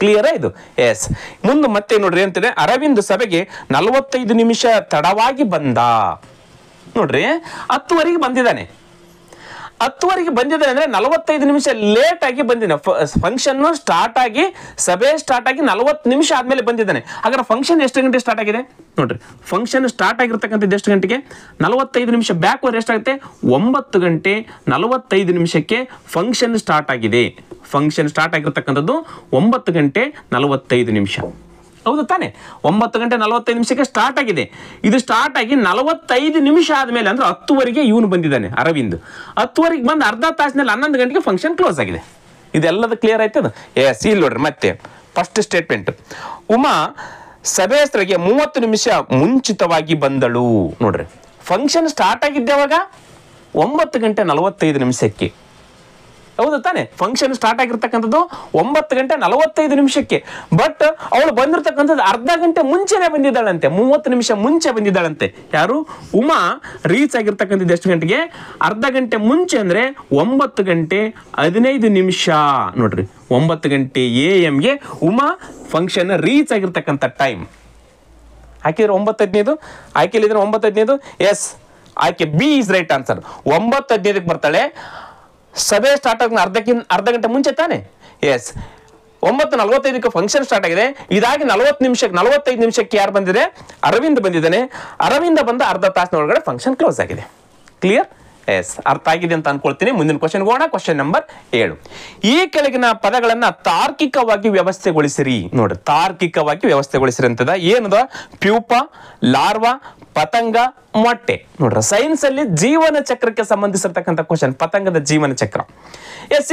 ಕ್ಲಿಯರ್ ಇದು? ಎಸ್. ಮುಂದೆ ಮತ್ತೆ ನೋಡ್ರಿ ಅಂತಿದೆ, ಅರವಿಂದ್ ಸಭೆಗೆ 45 ನಿಮಿಷ ತಡವಾಗಿ ಬಂದ. ನೋಡ್ರಿ, 10 ಬಂದಿದ್ದಾನೆ. 10 ಬಂದಿದ್ದಾನೆ ಅಂದ್ರೆ 45 ನಿಮಿಷ ಲೇಟ್ ಆಗಿ ಬಂದಿದ್ದಾನೆ. ಫಂಕ್ಷನ್ ಸ್ಟಾರ್ಟ್ ಆಗಿ ಸಭೆ ಸ್ಟಾರ್ಟ್ ಆಗಿ 40 ನಿಮಿಷ ಆದ್ಮೇಲೆ ಬಂದಿದ್ದಾನೆ. ಹಾಗಾದ್ರೆ ಫಂಕ್ಷನ್ ಎಷ್ಟು ಗಂಟೆ ಸ್ಟಾರ್ಟ್ ಆಗಿದೆ? ನೋಡ್ರಿ, ಫಂಕ್ಷನ್ ಸ್ಟಾರ್ಟ್ ಆಗಿರ್ತಕ್ಕಂಥದ್ದು ಎಷ್ಟು ಗಂಟೆಗೆ? 45 ನಿಮಿಷ ಬ್ಯಾಕ್ವರ್ಡ್ ಎಷ್ಟಾಗುತ್ತೆ? 9 ಗಂಟೆ 45 ನಿಮಿಷಕ್ಕೆ ಫಂಕ್ಷನ್ ಸ್ಟಾರ್ಟ್ ಆಗಿದೆ. ಫಂಕ್ಷನ್ ಸ್ಟಾರ್ಟ್ ಆಗಿರ್ತಕ್ಕಂಥದ್ದು 9 ಗಂಟೆ 45 ನಿಮಿಷ. ಹೌದು ತಾನೆ? 9 ಗಂಟೆ 45 ನಿಮಿಷಕ್ಕೆ ಸ್ಟಾರ್ಟ್ ಆಗಿದೆ. ಇದು ಸ್ಟಾರ್ಟ್ ಆಗಿ 45 ನಿಮಿಷ ಆದ್ಮೇಲೆ ಅಂದ್ರೆ 10 ಇವನು ಬಂದಿದ್ದಾನೆ ಅರವಿಂದ್. 10 ಬಂದು ಅರ್ಧ ತಾಸಿನಲ್ಲಿ 11 ಗಂಟೆಗೆ ಫಂಕ್ಷನ್ ಕ್ಲೋಸ್ ಆಗಿದೆ. ಇದೆಲ್ಲದ ಕ್ಲಿಯರ್ ಆಯ್ತದ? ಎಸ್. ಇಲ್ಲಿ ನೋಡ್ರಿ, ಮತ್ತೆ ಫಸ್ಟ್ ಸ್ಟೇಟ್ಮೆಂಟ್, ಉಮಾ ಸಭೆಯ ಸ್ಥಳಕ್ಕೆ 30 ನಿಮಿಷ ಮುಂಚಿತವಾಗಿ ಬಂದಳು. ನೋಡ್ರಿ, ಫಂಕ್ಷನ್ ಸ್ಟಾರ್ಟ್ ಆಗಿದ್ದೆ ಅವಾಗ 9 ಗಂಟೆ 45 ನಿಮಿಷಕ್ಕೆ. ಹೌದು ತಾನೆ? ಫಂಕ್ಷನ್ ಸ್ಟಾರ್ಟ್ ಆಗಿರ್ತಕ್ಕಂಥದ್ದು 9 ಗಂಟೆ 45 ನಿಮಿಷಕ್ಕೆ. ಬಟ್ ಅವಳು ಬಂದಿರತಕ್ಕಂಥದ್ದು ಅರ್ಧ ಗಂಟೆ ಮುಂಚೆನೆ ಬಂದಿದ್ದಾಳಂತೆ. 30 ನಿಮಿಷ ಮುಂಚೆ ಬಂದಿದ್ದಾಳಂತೆ. ಯಾರು? ಉಮಾ ರೀಚ್ ಆಗಿರ್ತಕ್ಕಂಥದ್ದು ಎಷ್ಟು ಗಂಟೆಗೆ? ಅರ್ಧ ಗಂಟೆ ಮುಂಚೆ ಅಂದ್ರೆ 9 ಗಂಟೆ 15 ನಿಮಿಷ. ನೋಡ್ರಿ, 9 ಗಂಟೆ AM ಉಮಾ ಫಂಕ್ಷನ್ ರೀಚ್ ಆಗಿರ್ತಕ್ಕಂಥ ಟೈಮ್. ಹಾಕಿದ್ರೆ 9:15. ಆಯ್ಕೆಲಿದ್ರೆ 9:15. ಎಸ್, ಆಯ್ಕೆ ಬಿ ಇಸ್ ರೈಟ್ ಆನ್ಸರ್. 9:15 ಬರ್ತಾಳೆ. ಸಭೆ ಸ್ಟಾರ್ಟ್ ಆಗ ಅರ್ಧ ಗಂಟೆ ಮುಂಚೆ ತಾನೆ? ಎಸ್. 9:45 ಫಂಕ್ಷನ್ ಸ್ಟಾರ್ಟ್ ಆಗಿದೆ. ಇದಾಗಿ 45 ನಿಮಿಷಕ್ಕೆ ಯಾರು ಬಂದಿದೆ? ಅರವಿಂದ್ ಬಂದಿದ್ದಾನೆ. ಅರವಿಂದ ಬಂದ ಅರ್ಧ ತಾಸಿನ ಒಳಗಡೆ ಫಂಕ್ಷನ್ ಕ್ಲೋಸ್ ಆಗಿದೆ. ಕ್ಲಿಯರ್? ಎಸ್, ಅರ್ಥ ಆಗಿದೆ ಅಂತ ಅನ್ಕೊಳ್ತೀನಿ. ಮುಂದಿನ ಕ್ವಶನ್ ಹೋಗೋಣ. Question number 7. ಈ ಕೆಳಗಿನ ಪದಗಳನ್ನ ತಾರ್ಕಿಕವಾಗಿ ವ್ಯವಸ್ಥೆಗೊಳಿಸಿರಿ. ನೋಡ್ರಿ, ತಾರ್ಕಿಕವಾಗಿ ವ್ಯವಸ್ಥೆಗೊಳಿಸಿರಿ ಅಂತದ. ಏನದ? ಪ್ಯೂಪ, ಲಾರ್ವಾ, ಪತಂಗ, ಮೊಟ್ಟೆ. ನೋಡ್ರಿ, ಸೈನ್ಸ್ ಅಲ್ಲಿ ಜೀವನ ಚಕ್ರಕ್ಕೆ ಸಂಬಂಧಿಸಿರ್ತಕ್ಕಂಥ ಕ್ವಶನ್, ಪತಂಗದ ಜೀವನ ಚಕ್ರ. ಎಸ್,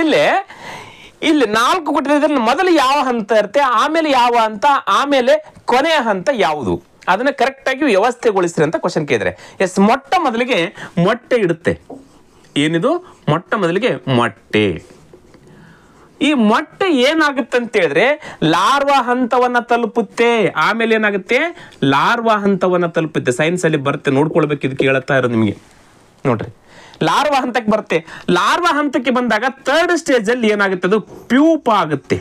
ಇಲ್ಲಿ 4 ಕೊಟ್ಟಿದ್ರೆ ಮೊದಲು ಯಾವ ಹಂತ ಇರುತ್ತೆ, ಆಮೇಲೆ ಯಾವ ಹಂತ, ಆಮೇಲೆ ಕೊನೆಯ ಹಂತ ಯಾವುದು, ಅದನ್ನ ಕರೆಕ್ಟ್ ಆಗಿ ವ್ಯವಸ್ಥೆಗೊಳಿಸ್ರಿ ಅಂತ ಕ್ವಶನ್ ಕೇಳಿದ್ರೆ. ಎಸ್, ಮೊಟ್ಟ ಮೊದಲಿಗೆ ಮೊಟ್ಟೆ ಇಡುತ್ತೆ. ಏನಿದು? ಮೊಟ್ಟ ಮೊದಲಿಗೆ ಮೊಟ್ಟೆ. ಈ ಮೊಟ್ಟೆ ಏನಾಗುತ್ತೆ ಅಂತ ಹೇಳಿದ್ರೆ ಲಾರ್ವಾ ಹಂತವನ್ನ ತಲುಪುತ್ತೆ. ಆಮೇಲೆ ಏನಾಗುತ್ತೆ? ಲಾರ್ವಾ ಹಂತವನ್ನ ತಲುಪುತ್ತೆ. ಸೈನ್ಸ್ ಅಲ್ಲಿ ಬರುತ್ತೆ, ನೋಡ್ಕೊಳ್ಬೇಕು. ಇದು ಕೇಳುತ್ತಾ ಇರೋದು ನಿಮಗೆ. ನೋಡ್ರಿ, ಲಾರ್ವಾ ಹಂತಕ್ಕೆ ಬರುತ್ತೆ. ಲಾರ್ವಾ ಹಂತಕ್ಕೆ ಬಂದಾಗ 3rd ಸ್ಟೇಜ್ ಅಲ್ಲಿ ಏನಾಗುತ್ತೆ? ಅದು ಪ್ಯೂಪ ಆಗುತ್ತೆ.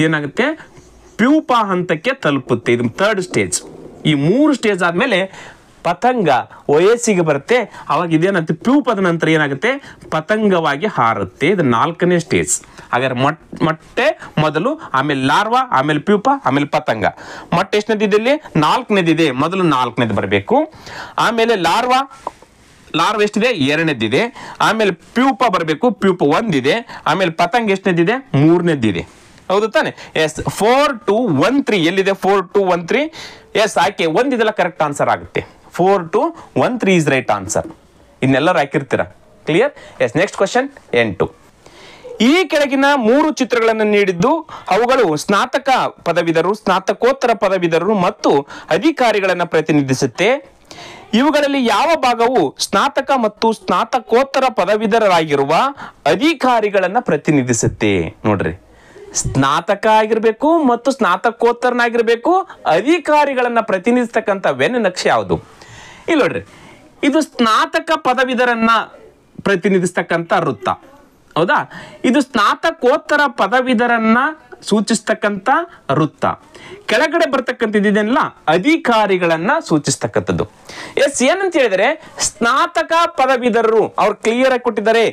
ಏನಾಗುತ್ತೆ? ಪ್ಯೂಪ ಹಂತಕ್ಕೆ ತಲುಪುತ್ತೆ. ಇದು 3rd ಸ್ಟೇಜ್. ಈ 3 ಸ್ಟೇಜ್ ಆದ್ಮೇಲೆ ಪತಂಗ ವಯಸ್ಸಿಗೆ ಬರುತ್ತೆ. ಅವಾಗ ಇದೇನಂತೆ? ಪ್ಯೂಪದ ನಂತರ ಏನಾಗುತ್ತೆ? ಪತಂಗವಾಗಿ ಹಾರುತ್ತೆ. ಇದು 4ನೇ ಸ್ಟೇಜ್. ಹಾಗಾದ್ರೆ ಮೊಟ್ಟೆ ಮೊದಲು, ಆಮೇಲೆ ಲಾರ್ವಾ, ಆಮೇಲೆ ಪ್ಯೂಪ, ಆಮೇಲೆ ಪತಂಗ. ಮೊಟ್ಟೆ ಎಷ್ಟನೇದಿದೆ? ಇಲ್ಲಿ 4ನೇದಿದೆ. ಮೊದಲು 4ನೇದು ಬರಬೇಕು. ಆಮೇಲೆ ಲಾರ್ವಾ ಎಷ್ಟಿದೆ? 2ನೇದಿದೆ. ಆಮೇಲೆ ಪ್ಯೂಪ ಬರಬೇಕು. ಪ್ಯೂಪ 1 ಇದೆ. ಆಮೇಲೆ ಪತಂಗ ಎಷ್ಟನೇದಿದೆ? 3ನೇದಿದೆ. ಹೌದು ತಾನೆ? ಎಸ್. 4 2 1 3. ಎಲ್ಲಿದೆ? 4 2 1 3. ಎಸ್, ಆಯ್ಕೆ 1 ಇದೆಲ್ಲ ಕರೆಕ್ಟ್ ಆನ್ಸರ್ ಆಗುತ್ತೆ. 4 2 1 3 ಇಸ್ ರೈಟ್ ಆನ್ಸರ್. ಇನ್ನೆಲ್ಲರೂ ಹಾಕಿರ್ತೀರ. ಕ್ಲಿಯರ್? ಎಸ್. Next question 8. ಈ ಕೆಳಗಿನ 3 ಚಿತ್ರಗಳನ್ನು ನೀಡಿದ್ದು ಅವುಗಳು ಸ್ನಾತಕ ಪದವೀಧರರು, ಸ್ನಾತಕೋತ್ತರ ಪದವೀಧರರು ಮತ್ತು ಅಧಿಕಾರಿಗಳನ್ನು ಪ್ರತಿನಿಧಿಸುತ್ತೆ. ಇವುಗಳಲ್ಲಿ ಯಾವ ಭಾಗವು ಸ್ನಾತಕ ಮತ್ತು ಸ್ನಾತಕೋತ್ತರ ಪದವೀಧರರಾಗಿರುವ ಅಧಿಕಾರಿಗಳನ್ನ ಪ್ರತಿನಿಧಿಸುತ್ತೆ? ನೋಡ್ರಿ, ಸ್ನಾತಕ ಆಗಿರ್ಬೇಕು ಮತ್ತು ಸ್ನಾತಕೋತ್ತರನಾಗಿರ್ಬೇಕು, ಅಧಿಕಾರಿಗಳನ್ನ ಪ್ರತಿನಿಧಿಸ್ತಕ್ಕಂಥ ವೆನ್ ನಕ್ಷೆ ಯಾವುದು? ಇಲ್ಲಿ ನೋಡ್ರಿ, ಇದು ಸ್ನಾತಕ ಪದವೀಧರನ್ನ ಪ್ರತಿನಿಧಿಸ್ತಕ್ಕಂಥ ವೃತ್ತ. ಹೌದಾ? ಇದು ಸ್ನಾತಕೋತ್ತರ ಪದವೀಧರನ್ನ ಸೂಚಿಸ್ತಕ್ಕಂಥ ವೃತ್ತ. ಕೆಳಗಡೆ ಬರ್ತಕ್ಕಂಥದ್ದೇನಿಲ್ಲ ಅಧಿಕಾರಿಗಳನ್ನ ಸೂಚಿಸ್ತಕ್ಕಂಥದ್ದು. ಎಸ್ ಏನಂತ ಹೇಳಿದರೆ ಸ್ನಾತಕ ಪದವೀಧರರು ಅವ್ರು ಕ್ಲಿಯರ್ ಆಗಿ ಕೊಟ್ಟಿದ್ದಾರೆ.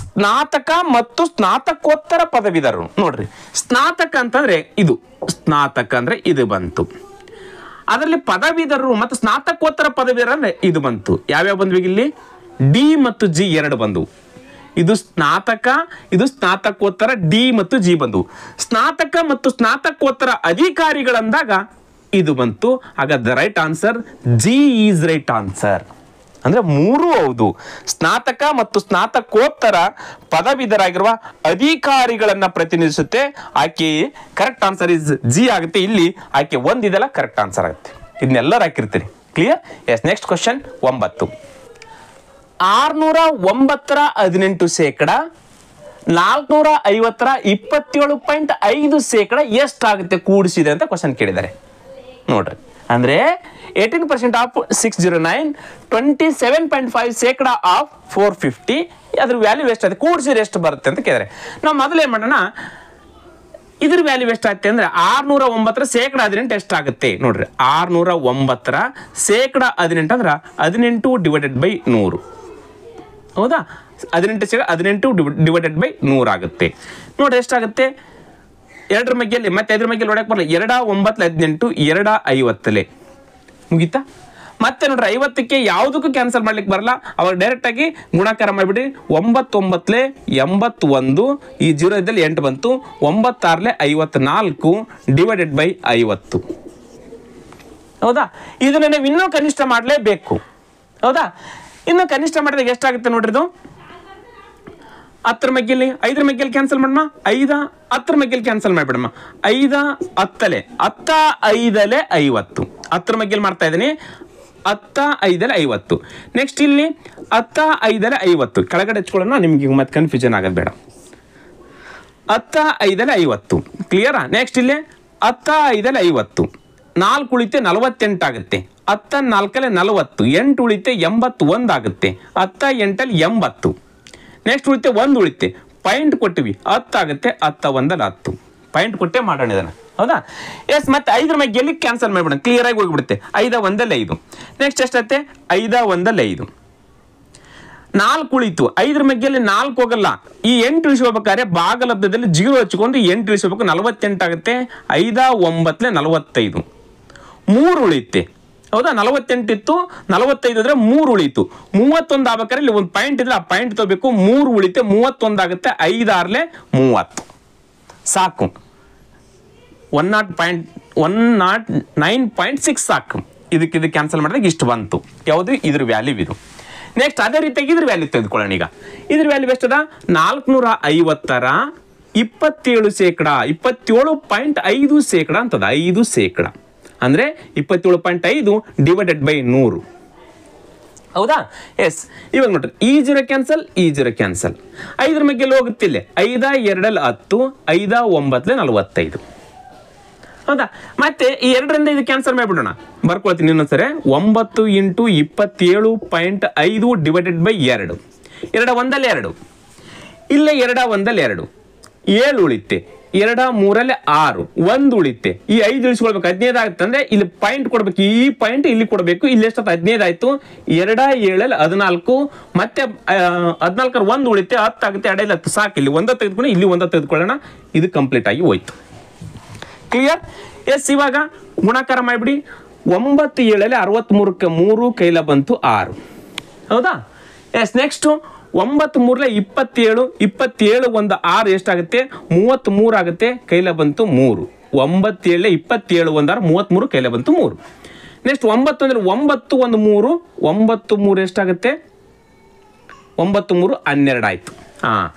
ಸ್ನಾತಕ ಮತ್ತು ಸ್ನಾತಕೋತ್ತರ ಪದವೀಧರರು ನೋಡ್ರಿ. ಸ್ನಾತಕ ಅಂತಂದ್ರೆ ಇದು, ಸ್ನಾತಕ ಅಂದ್ರೆ ಇದು ಬಂತು. ಅದರಲ್ಲಿ ಪದವೀಧರರು ಮತ್ತು ಸ್ನಾತಕೋತ್ತರ ಪದವೀಧರ ಅಂದ್ರೆ ಇದು ಬಂತು. ಯಾವ್ಯಾವ ಬಂದ್ವಿ ಇಲ್ಲಿ? ಡಿ ಮತ್ತು ಜಿ ಎರಡು ಬಂದು. ಇದು ಸ್ನಾತಕ, ಇದು ಸ್ನಾತಕೋತ್ತರ, ಡಿ ಮತ್ತು ಜಿ ಬಂದು. ಸ್ನಾತಕ ಮತ್ತು ಸ್ನಾತಕೋತ್ತರ ಅಧಿಕಾರಿಗಳಂದಾಗ ಇದು ಬಂತು. ಆಗ the right answer G is right answer. ಅಂದ್ರೆ ಮೂರು ಹೌದು. ಸ್ನಾತಕ ಮತ್ತು ಸ್ನಾತಕೋತ್ತರ ಪದವೀಧರಾಗಿರುವ ಅಧಿಕಾರಿಗಳನ್ನ ಪ್ರತಿನಿಧಿಸುತ್ತೆ. ಆಕೆ ಕರೆಕ್ಟ್ ಆನ್ಸರ್ ಇಸ್ ಜಿ ಆಗುತ್ತೆ. ಇಲ್ಲಿ ಆಕೆ ಒಂದಿದೆಲ್ಲ ಕರೆಕ್ಟ್ ಆನ್ಸರ್ ಆಗುತ್ತೆ. ಇದನ್ನೆಲ್ಲರೂ ಹಾಕಿರ್ತೀರಿ. ಕ್ಲಿಯರ್? ಎಸ್. Next question 9. 609 450 27.5% ಎಷ್ಟಾಗುತ್ತೆ ಕೂಡಿಸಿದೆ ಅಂತ ಕ್ವಶನ್ ಕೇಳಿದ್ದಾರೆ ನೋಡ್ರಿ. ಅಂದ್ರೆ 18% ಆಫ್ 609, 27.5% ಆಫ್ 450. ಅದ್ರ ವ್ಯಾಲ್ಯೂ ಎಷ್ಟಾಗುತ್ತೆ ಕೂಡಿಸಿದ್ರೆ ಎಷ್ಟು ಬರುತ್ತೆ ಅಂತ ಕೇಳಿದರೆ ನಾವು ಮೊದಲು ಏನು ಮಾಡೋಣ, ಇದ್ರ ವ್ಯಾಲ್ಯೂ ಎಷ್ಟಾಗುತ್ತೆ ಅಂದ್ರೆ 609% ಎಷ್ಟಾಗುತ್ತೆ ನೋಡ್ರಿ. 609% ಅಂದ್ರೆ 18 ಡಿವೈಡೆಡ್ ಬೈ 100. ಹೌದಾ? 18 ಡಿವೈಡೆಡ್ ಬೈ 100 ಆಗುತ್ತೆ ನೋಡ್ರಿ. ಎಷ್ಟಾಗುತ್ತೆ? 2 ಮಗ್ಗೆಯಲ್ಲಿ ಮತ್ತೆ 5 ಮಗ್ಗೆಯಲ್ಲಿ ಹೊಡಕ್ ಬರಲ್ಲ. 2 9 18 2 50 ಮುಗೀತಾ? ಮತ್ತೆ ನೋಡ್ರಿ 50ಕ್ಕೆ ಯಾವುದಕ್ಕೂ ಕ್ಯಾನ್ಸಲ್ ಮಾಡ್ಲಿಕ್ಕೆ ಬರಲ್ಲ. ಅವಾಗ ಡೈರೆಕ್ಟ್ ಆಗಿ ಗುಣಾಕಾರ ಮಾಡಿಬಿಡಿ. 9 9 81, ಈ 0 ಇದ್ದಲ್ಲಿ 8 ಬಂತು. 9 6 54 ಡಿವೈಡೆಡ್ ಬೈ 50. ಹೌದಾ? ಇದನ್ನ ನೀವು ಇನ್ನೂ ಕನಿಷ್ಠ ಮಾಡಲೇಬೇಕು. ಹೌದಾ? ಇನ್ನು ಕನಿಷ್ಠ ಮಾಡಿದಾಗ ಎಷ್ಟಾಗುತ್ತೆ ನೋಡ್ರಿ. ಇದು 10 ಮಗ್ಗೆಯಲ್ಲಿ 5 ಮಗ್ಗೆಯಲ್ಲಿ ಕ್ಯಾನ್ಸಲ್ ಮಾಡಮ್ಮ. 5 10 ಮಗ್ಗೆಯಲ್ಲಿ ಕ್ಯಾನ್ಸಲ್ ಮಾಡಿಬಿಡಮ್ಮ. 5 10 10 5 50. 10 ಮಗ್ಗೆಯಲ್ಲಿ ಮಾಡ್ತಾ ಇದ್ದೀನಿ. 10 5 50. ನೆಕ್ಸ್ಟ್ ಇಲ್ಲಿ 10 5 50 ಕೆಳಗಡೆ ಹಚ್ಕೊಳ್ಳೋಣ, ನಿಮ್ಗೆ ಮತ್ತೆ ಕನ್ಫ್ಯೂಷನ್ ಆಗೋದು ಬೇಡ. 10 5 50 ಕ್ಲಿಯರಾ? ನೆಕ್ಸ್ಟ್ ಇಲ್ಲಿ 10 5 50. 4 ಉಳಿತೆ 48 ಆಗುತ್ತೆ. 10 4 40. 8 ಉಳಿತೆ 81 ಆಗುತ್ತೆ. 10 8 80. ನೆಕ್ಸ್ಟ್ ಉಳಿತೆ 1 ಉಳಿತೆ ಪಾಯಿಂಟ್ ಕೊಟ್ಟಿವಿ 10 ಆಗುತ್ತೆ. 10 1 10 ಪಾಯಿಂಟ್ ಕೊಟ್ಟೆ ಮಾಡೋಣ ಇದನ್ನ. ಹೌದಾ? ಎಸ್. ಮತ್ತೆ 5 ಮಗ್ಗೆಯಲ್ಲಿ ಕ್ಯಾನ್ಸಲ್ ಮಾಡಿಬಿಡೋಣ, ಕ್ಲಿಯರ್ ಆಗಿ ಹೋಗ್ಬಿಡುತ್ತೆ. 5 1 5. ನೆಕ್ಸ್ಟ್ ಎಷ್ಟತ್ತೆ? 5 1 5. 4 ಉಳಿತು. 5 ಮಗ್ಗೆಯಲ್ಲಿ 4 ಹೋಗಲ್ಲ. ಈ 8 ಇಳಿಸ್ಕೋಬೇಕಾದ್ರೆ ಭಾಗಲಬ್ಧದಲ್ಲಿ 0 ಹಚ್ಕೊಂಡು 8 ಇಳಿಸ್ಕೋಬೇಕು. 48 ಆಗುತ್ತೆ. 5 9 45. 3 ಉಳಿತೆ. ಹೌದಾ? 48 ಇತ್ತು, 45 ಅಂದ್ರೆ 3 ಉಳಿತು. 31 ಆಗ್ಬೇಕಾದ್ರೆ ಇಲ್ಲಿ ಒಂದು ಪಾಯಿಂಟ್ ಇದ್ರೆ ಆ ಪಾಯಿಂಟ್ ತಗೋಬೇಕು. 3 ಉಳಿತೆ 31 ಆಗುತ್ತೆ. 5 6 30 ಸಾಕು. 109.6 ಸಾಕು. ಇದಕ್ಕೆ ಕ್ಯಾನ್ಸಲ್ ಮಾಡಿದಾಗ ಇಷ್ಟು ಬಂತು. ಯಾವುದು? ಇದ್ರ ವ್ಯಾಲ್ಯೂ ಇದು. ನೆಕ್ಸ್ಟ್ ಅದೇ ರೀತಿಯಾಗಿ ಇದ್ರ ವ್ಯಾಲ್ಯೂ ತೆಗೆದುಕೊಳ್ಳೋಣ. ಈಗ ಇದ್ರ ವ್ಯಾಲ್ಯೂ ಎಷ್ಟದ? 450ರ 27%, 27.5% ಅಂತದ. 5% ಅಂದ್ರೆ 27.5 ಡಿವೈಡೆಡ್ ಬೈ 100. ಹೌದಾ? ಎಸ್. ಇವಾಗ ನೋಡ್ರಿ, ಈ 0 ಕ್ಯಾನ್ಸಲ್, ಈ 0 ಕ್ಯಾನ್ಸಲ್. 5 ಮಗ್ಗೆಲ್ಲಿ ಹೋಗುತ್ತಿಲ್ಲ. 5 2 10, 5 9 45. ಹೌದಾ? ಮತ್ತೆ ಈ 2ರಿಂದ ಇದು ಕ್ಯಾನ್ಸಲ್ ಮಾಡಿಬಿಡೋಣ. ಬರ್ಕೊಳ್ತೀನಿ ಇನ್ನೊಂದ್ಸರಿ. 9 × 27.5 ಡಿವೈಡೆಡ್ ಬೈ 2. 2 1 2. ಇಲ್ಲೇ 2 1 2. 7 ಉಳಿತೆ. 2 3 6. 1 ಉಳಿತೆ. ಈ 5 ಇಳಿಸ್ಕೊಳ್ಬೇಕು. 15 ಆಗುತ್ತೆ ಅಂದ್ರೆ ಇಲ್ಲಿ ಪಾಯಿಂಟ್ ಕೊಡ್ಬೇಕು. ಈ ಪಾಯಿಂಟ್ ಇಲ್ಲಿ ಕೊಡಬೇಕು. ಇಲ್ಲಿ ಎಷ್ಟು? 15 ಆಯ್ತು. 2 7 14. ಮತ್ತೆ 14 1 ಉಳಿತೆ. 10 ಆಗುತ್ತೆ. 2 10 ಸಾಕು. ಇಲ್ಲಿ 1 ತೆಗೆದುಕೊಂಡು ಇಲ್ಲಿ 1 ತೆಗೆದುಕೊಳ್ಳೋಣ. ಇದು ಕಂಪ್ಲೀಟ್ ಆಗಿ ಹೋಯ್ತು. ಕ್ಲಿಯರ್? ಎಸ್. ಇವಾಗ ಗುಣಾಕಾರ ಮಾಡಿಬಿಡಿ. 9 7 63ಕ್ಕೆ 3 ಕೈಲ ಬಂತು 6. ಹೌದಾ? ಎಸ್. ನೆಕ್ಸ್ಟ್ 9 3 27. 27 1 6 ಎಷ್ಟಾಗುತ್ತೆ? 33 ಆಗುತ್ತೆ. ಕೈಲ ಬಂತು 3. 9 7 27 1 6 33 ಕೈಲ ಬಂತು 3. ನೆಕ್ಸ್ಟ್ 9 ಅಂದ್ರೆ 9 1 3. 9 3 ಎಷ್ಟಾಗುತ್ತೆ? 9 3 12 ಆಯ್ತು.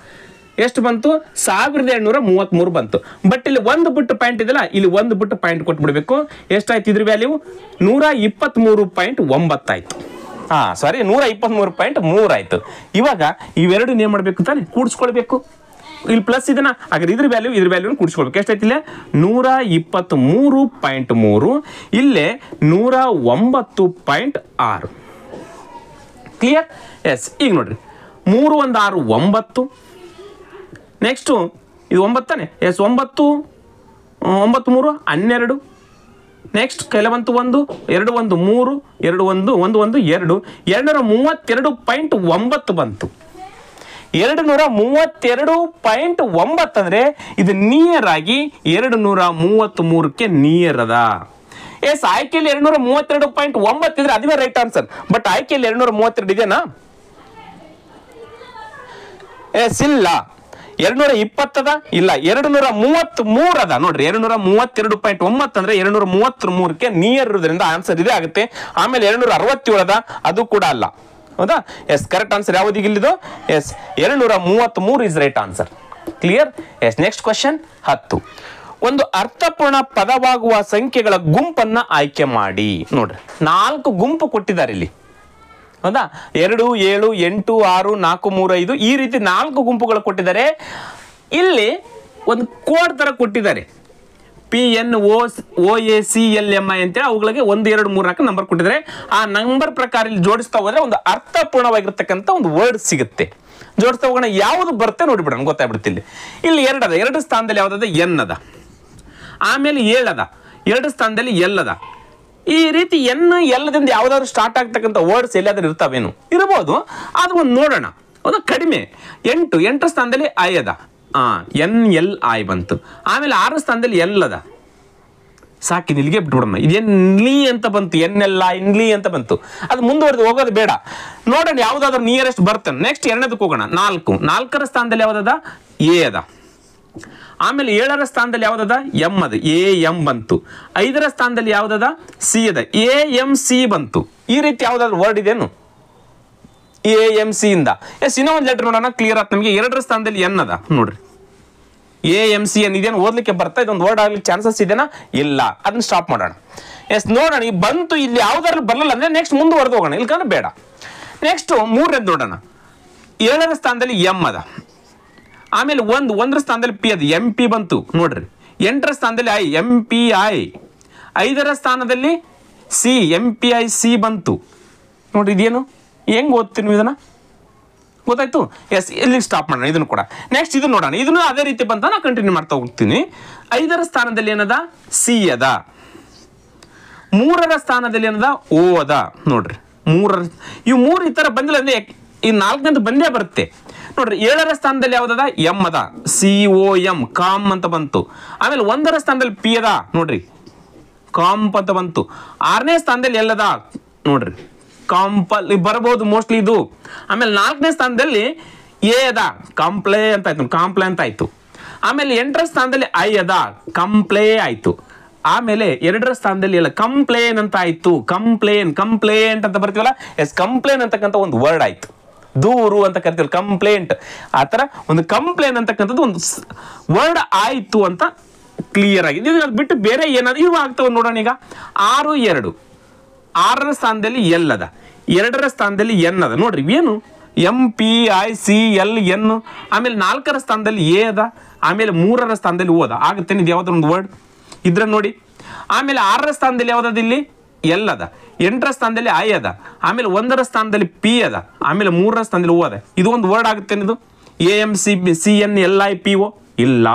ಎಷ್ಟು ಬಂತು? 1733 ಬಂತು. ಬಟ್ ಇಲ್ಲಿ 1 ಬಿಟ್ಟು ಪಾಯಿಂಟ್ ಇದೆಯಲ್ಲ, ಇಲ್ಲಿ 1 ಬಿಟ್ಟು ಪಾಯಿಂಟ್ ಕೊಟ್ಬಿಡ್ಬೇಕು. ಎಷ್ಟಾಯ್ತು ಇದ್ರ ವ್ಯಾಲ್ಯೂ? 123.9 ಆಯ್ತು. ಸಾರಿ, 123.3 ಆಯ್ತು. ಇವಾಗ ಇವೆರಡು ಏನ್ ಮಾಡ್ಬೇಕು ತಾನೆ? ಕೂಡಿಸ್ಕೊಳ್ಬೇಕು. ಇಲ್ಲಿ ಪ್ಲಸ್ ಇದನ್ನ ಹಾಗಾದ್ರೆ ಇದ್ರ ವ್ಯಾಲ್ಯೂ ಕೂಡಿಸ್ಕೊಳ್ಬೇಕು. ಎಷ್ಟಾಯ್ತು? ಇಲ್ಲೇ 123.3. ಇಲ್ಲೇ 109.6. ಕ್ಲಿಯರ್? ಎಸ್. ಈಗ ನೋಡ್ರಿ, 3 1 6 9. ನೆಕ್ಸ್ಟು ಇದು 9 ತಾನೆ? ಎಸ್. 9 9 3 12. ನೆಕ್ಸ್ಟ್ ಕೆಲವಂತು 1 2 1 3 2 1 1 1 2 232.9 ಬಂತು. 232.9 ಅಂದ್ರೆ ಇದು ನಿಯರ್ ಆಗಿ 233ಕ್ಕೆ ನಿಯರ್ ಅದ. ಎಸ್, ಆಯ್ಕೆಯಲ್ಲಿ 232.9 ಇದ್ರೆ ಅದುವೇ ರೈಟ್ ಆನ್ಸರ್. ಬಟ್ ಆಯ್ಕೆಯಲ್ಲಿ 232 ಇದೆನಾ? ಎಸ್, ಇಲ್ಲ. 220 ಅದ? ಇಲ್ಲ. 233 ಅದ ನೋಡ್ರಿ. 232.9 ಅಂದ್ರೆ 233ಕ್ಕೆ ನಿಯರ್ ಇರೋದ್ರಿಂದ ಆನ್ಸರ್ ಇದೇ ಆಗುತ್ತೆ. ಆಮೇಲೆ 267 ಅದ, ಅದು ಕೂಡ ಅಲ್ಲ. ಹೌದಾ? ಎಸ್, ಕರೆಕ್ಟ್ ಆನ್ಸರ್ ಯಾವ್ದು ಇಲ್ಲಿದು? Yes, 233 is right answer. Clear? Yes, next question 10. ಒಂದು ಅರ್ಥಪೂರ್ಣ ಪದವಾಗುವ ಸಂಖ್ಯೆಗಳ ಗುಂಪನ್ನ ಆಯ್ಕೆ ಮಾಡಿ. ನೋಡ್ರಿ, 4 ಗುಂಪು ಕೊಟ್ಟಿದ್ದಾರೆ ಇಲ್ಲಿ. ಹೌದಾ? 2 7 8 6 4 3 5 ಈ ರೀತಿ 4 ಗುಂಪುಗಳು ಕೊಟ್ಟಿದ್ದಾರೆ. ಇಲ್ಲಿ ಒಂದು ಕೋಡ್ ತರ ಕೊಟ್ಟಿದ್ದಾರೆ. PNOOACLMI ಅಂತೇಳಿ ಅವುಗಳಿಗೆ 1 2 3 4 ನಂಬರ್ ಕೊಟ್ಟಿದ್ದಾರೆ. ಆ ನಂಬರ್ ಪ್ರಕಾರ ಇಲ್ಲಿ ಜೋಡಿಸ್ತಾ ಹೋದ್ರೆ ಒಂದು ಅರ್ಥಪೂರ್ಣವಾಗಿರ್ತಕ್ಕಂಥ ಒಂದು ವರ್ಡ್ ಸಿಗುತ್ತೆ. ಜೋಡಿಸ್ತಾ ಹೋಗೋಣ, ಯಾವುದು ಬರುತ್ತೆ ನೋಡಿಬಿಡೋಣ, ಗೊತ್ತಾಗ್ಬಿಡುತ್ತೆ. ಇಲ್ಲಿ 2 ಅದ, 2 ಸ್ಥಾನದಲ್ಲಿ ಯಾವ್ದದ? ಎನ್ ಅದ. ಆಮೇಲೆ 7 ಅದ, 2 ಸ್ಥಾನದಲ್ಲಿ ಎಲ್ ಅದ. ಈ ರೀತಿ ಎನ್ ಎಲ್ಲದಿಂದ ಯಾವ್ದಾದ್ರು ಸ್ಟಾರ್ಟ್ ಆಗ್ತಕ್ಕಂಥ ವರ್ಡ್ಸ್ ಎಲ್ಲಾದ್ರೂ ಇರ್ತಾವೇನು? ಇರಬಹುದು, ಆದ್ರೂ ಒಂದು ನೋಡೋಣ. ಹೌದಾ? ಕಡಿಮೆ 8 ಸ್ಥಾನದಲ್ಲಿ ಐ ಅದ. NLI ಬಂತು. ಆಮೇಲೆ 6 ಸ್ಥಾನದಲ್ಲಿ ಎಲ್ ಅದ. ಸಾಕಿನ ಇಲ್ಲಿಗೆ ಬಿಟ್ಬಿಡಮ್ಮ. ಇದೇನ್ಲಿ ಅಂತ ಬಂತು, NLI ಇನ್ಲಿ ಅಂತ ಬಂತು. ಅದು ಮುಂದುವರೆದು ಹೋಗೋದು ಬೇಡ. ನೋಡೋಣ ಯಾವ್ದಾದ್ರು ನಿಯರೆಸ್ಟ್ ಬರ್ತಾನೆ. ನೆಕ್ಸ್ಟ್ 2ನೇದಕ್ಕೆ ಹೋಗೋಣ. 4ರ ಸ್ಥಾನದಲ್ಲಿ ಯಾವ್ದದ? ಎ ಅದ. ಆಮೇಲೆ 7ರ ಸ್ಥಾನದಲ್ಲಿ ಯಾವ್ದದ? ಎಂ ಅದ. AM ಬಂತು. 5ರ ಸ್ಥಾನದಲ್ಲಿ ಯಾವ್ದದ? ಸಿ ಅದ. AMC ಬಂತು. ಈ ರೀತಿ ಯಾವ್ದಾದ್ರು ವರ್ಡ್ ಇದೇನು? AMC ಇಂದ. ಎಸ್, ಇನ್ನೂ ಒಂದು ಲೆಟರ್ ನೋಡೋಣ, ಕ್ಲಿಯರ್ ಆಯ್ತು ನಮಗೆ. 2ರ ಸ್ಥಾನದಲ್ಲಿ ಎನ್ ಅದ ನೋಡ್ರಿ. AMC ಎನ್ ಇದೇನು ಓದ್ಲಿಕ್ಕೆ ಬರ್ತಾ? ಇದೊಂದು ವರ್ಡ್ ಆಗ್ಲಿಕ್ಕೆ ಚಾನ್ಸಸ್ ಇದೆನಾ? ಇಲ್ಲ. ಅದನ್ನ ಸ್ಟಾಪ್ ಮಾಡೋಣ. ಎಸ್, ನೋಡೋಣ. ಈ ಬಂತು, ಇಲ್ಲಿ ಯಾವ್ದಾದ್ರು ಬರಲ್ಲ ಅಂದ್ರೆ ನೆಕ್ಸ್ಟ್ ಮುಂದುವರೆದು ಹೋಗೋಣ, ಇಲ್ಕಂದ್ರೆ ಬೇಡ. ನೆಕ್ಸ್ಟ್ 3ನೇದು ನೋಡೋಣ. 7ರ ಸ್ಥಾನದಲ್ಲಿ ಎಂ ಅದ. ಆಮೇಲೆ 1ರ ಸ್ಥಾನದಲ್ಲಿ ಪಿ ಅದ. MP ಬಂತು ನೋಡ್ರಿ. 8ರ ಸ್ಥಾನದಲ್ಲಿ ಐ, MPI. 5ರ ಸ್ಥಾನದಲ್ಲಿ ಸಿ, MPIC ಬಂತು ನೋಡ್ರಿ. ಇದೇನು ಹೆಂಗ್ ಓದ್ತೀನಿ ಇದನ್ನ? ಗೊತ್ತಾಯ್ತು? ಎಸ್, ಇಲ್ಲಿ ಸ್ಟಾಪ್ ಮಾಡೋಣ. ಇದನ್ನು ಕೂಡ ನೆಕ್ಸ್ಟ್ ಇದು ನೋಡೋಣ. ಇದನ್ನು ಅದೇ ರೀತಿ ಬಂತ ನಾ ಕಂಟಿನ್ಯೂ ಮಾಡ್ತಾ ಹೋಗ್ತೀನಿ. 5ರ ಸ್ಥಾನದಲ್ಲಿ ಏನದ? ಸಿ ಅದ. 3ರ ಸ್ಥಾನದಲ್ಲಿ ಏನದ? ಓ ಅದ ನೋಡ್ರಿ. ಇವು 3 ಈ ತರ ಬಂದಿಲ್ಲ ಅಂದ್ರೆ ಈ 4ನೇದು ಬಂದೇ ಬರುತ್ತೆ ನೋಡ್ರಿ. 7ರ ಸ್ಥಾನದಲ್ಲಿ ಯಾವ್ದದ? ಎಂ ಅದ. COM, ಕಾಮ್ ಅಂತ ಬಂತು. ಆಮೇಲೆ 1ರ ಸ್ಥಾನದಲ್ಲಿ ಪಿ ಅದ ನೋಡ್ರಿ, ಕಾಂಪ್ ಅಂತ ಬಂತು. 6ನೇ ಸ್ಥಾನದಲ್ಲಿ ಎಲ್ಲದ ನೋಡ್ರಿ, ಕಾಂಪಲ್ ಬರಬಹುದು ಮೋಸ್ಟ್ಲಿ ಇದು. ಆಮೇಲೆ 4ನೇ ಸ್ಥಾನದಲ್ಲಿ ಎ ಅದ. ಕಾಂಪ್ಲೇ ಅಂತ ಆಯ್ತು, ಕಾಂಪ್ಲೇ ಅಂತ ಆಯ್ತು. ಆಮೇಲೆ 8ರ ಸ್ಥಾನದಲ್ಲಿ ಐ ಅದ. ಕಂಪ್ಲೇ ಆಯ್ತು. ಆಮೇಲೆ 2ರ ಸ್ಥಾನದಲ್ಲಿ ಎಲ್ಲ ಕಂಪ್ಲೇನ್ ಅಂತ ಆಯ್ತು. ಕಂಪ್ಲೇಂಟ್ ಅಂತ ಬರ್ತೀವಲ್ಲ. ಎಸ್, ಕಂಪ್ಲೇನ್ ಅಂತಕ್ಕಂಥ ಒಂದು ವರ್ಡ್ ಆಯ್ತು. ದೂರು ಅಂತ ಕರಿತೀವಿ, ಕಂಪ್ಲೇಂಟ್. ಆ ತರ ಒಂದು ಕಂಪ್ಲೇನ್ ಅಂತಕ್ಕಂಥದ್ದು ಒಂದು ವರ್ಡ್ ಆಯ್ತು ಅಂತ ಕ್ಲಿಯರ್ ಆಗಿದೆ. ಇದು ಬಿಟ್ಟು ಬೇರೆ ಏನಾದ್ರು ಇವು ಆಗ್ತಾವ ನೋಡೋಣ. ಈಗ 6 2, 6ರ ಸ್ಥಾನದಲ್ಲಿ ಎಲ್ ಅದ. 2ರ ಸ್ಥಾನದಲ್ಲಿ ಎನ್ ಅದ ನೋಡ್ರಿ. ಏನು? MPICLN. ಆಮೇಲೆ 4ರ ಸ್ಥಾನದಲ್ಲಿ ಎ ಅದ. ಆಮೇಲೆ 3ರ ಸ್ಥಾನದಲ್ಲಿ ಓ ಅದ. ಆಗುತ್ತೆ ಇದು ಯಾವ್ದಾರ ಒಂದು ವರ್ಡ್ ಇದ್ರ ನೋಡಿ. ಆಮೇಲೆ 6ರ ಸ್ಥಾನದಲ್ಲಿ ಯಾವ್ದದ? ಇಲ್ಲಿ ಎಲ್ ಅದ. 8ರ ಸ್ಥಾನದಲ್ಲಿ ಐ ಅದ. ಆಮೇಲೆ 1ರ ಸ್ಥಾನದಲ್ಲಿ ಪಿ ಅದ. ಆಮೇಲೆ 3ರ ಸ್ಥಾನದಲ್ಲಿ ಓ ಅದ. ಇದು ಒಂದು ವರ್ಡ್ ಆಗುತ್ತೆ ಇದು? AMCBCNLIPO ಇಲ್ಲ.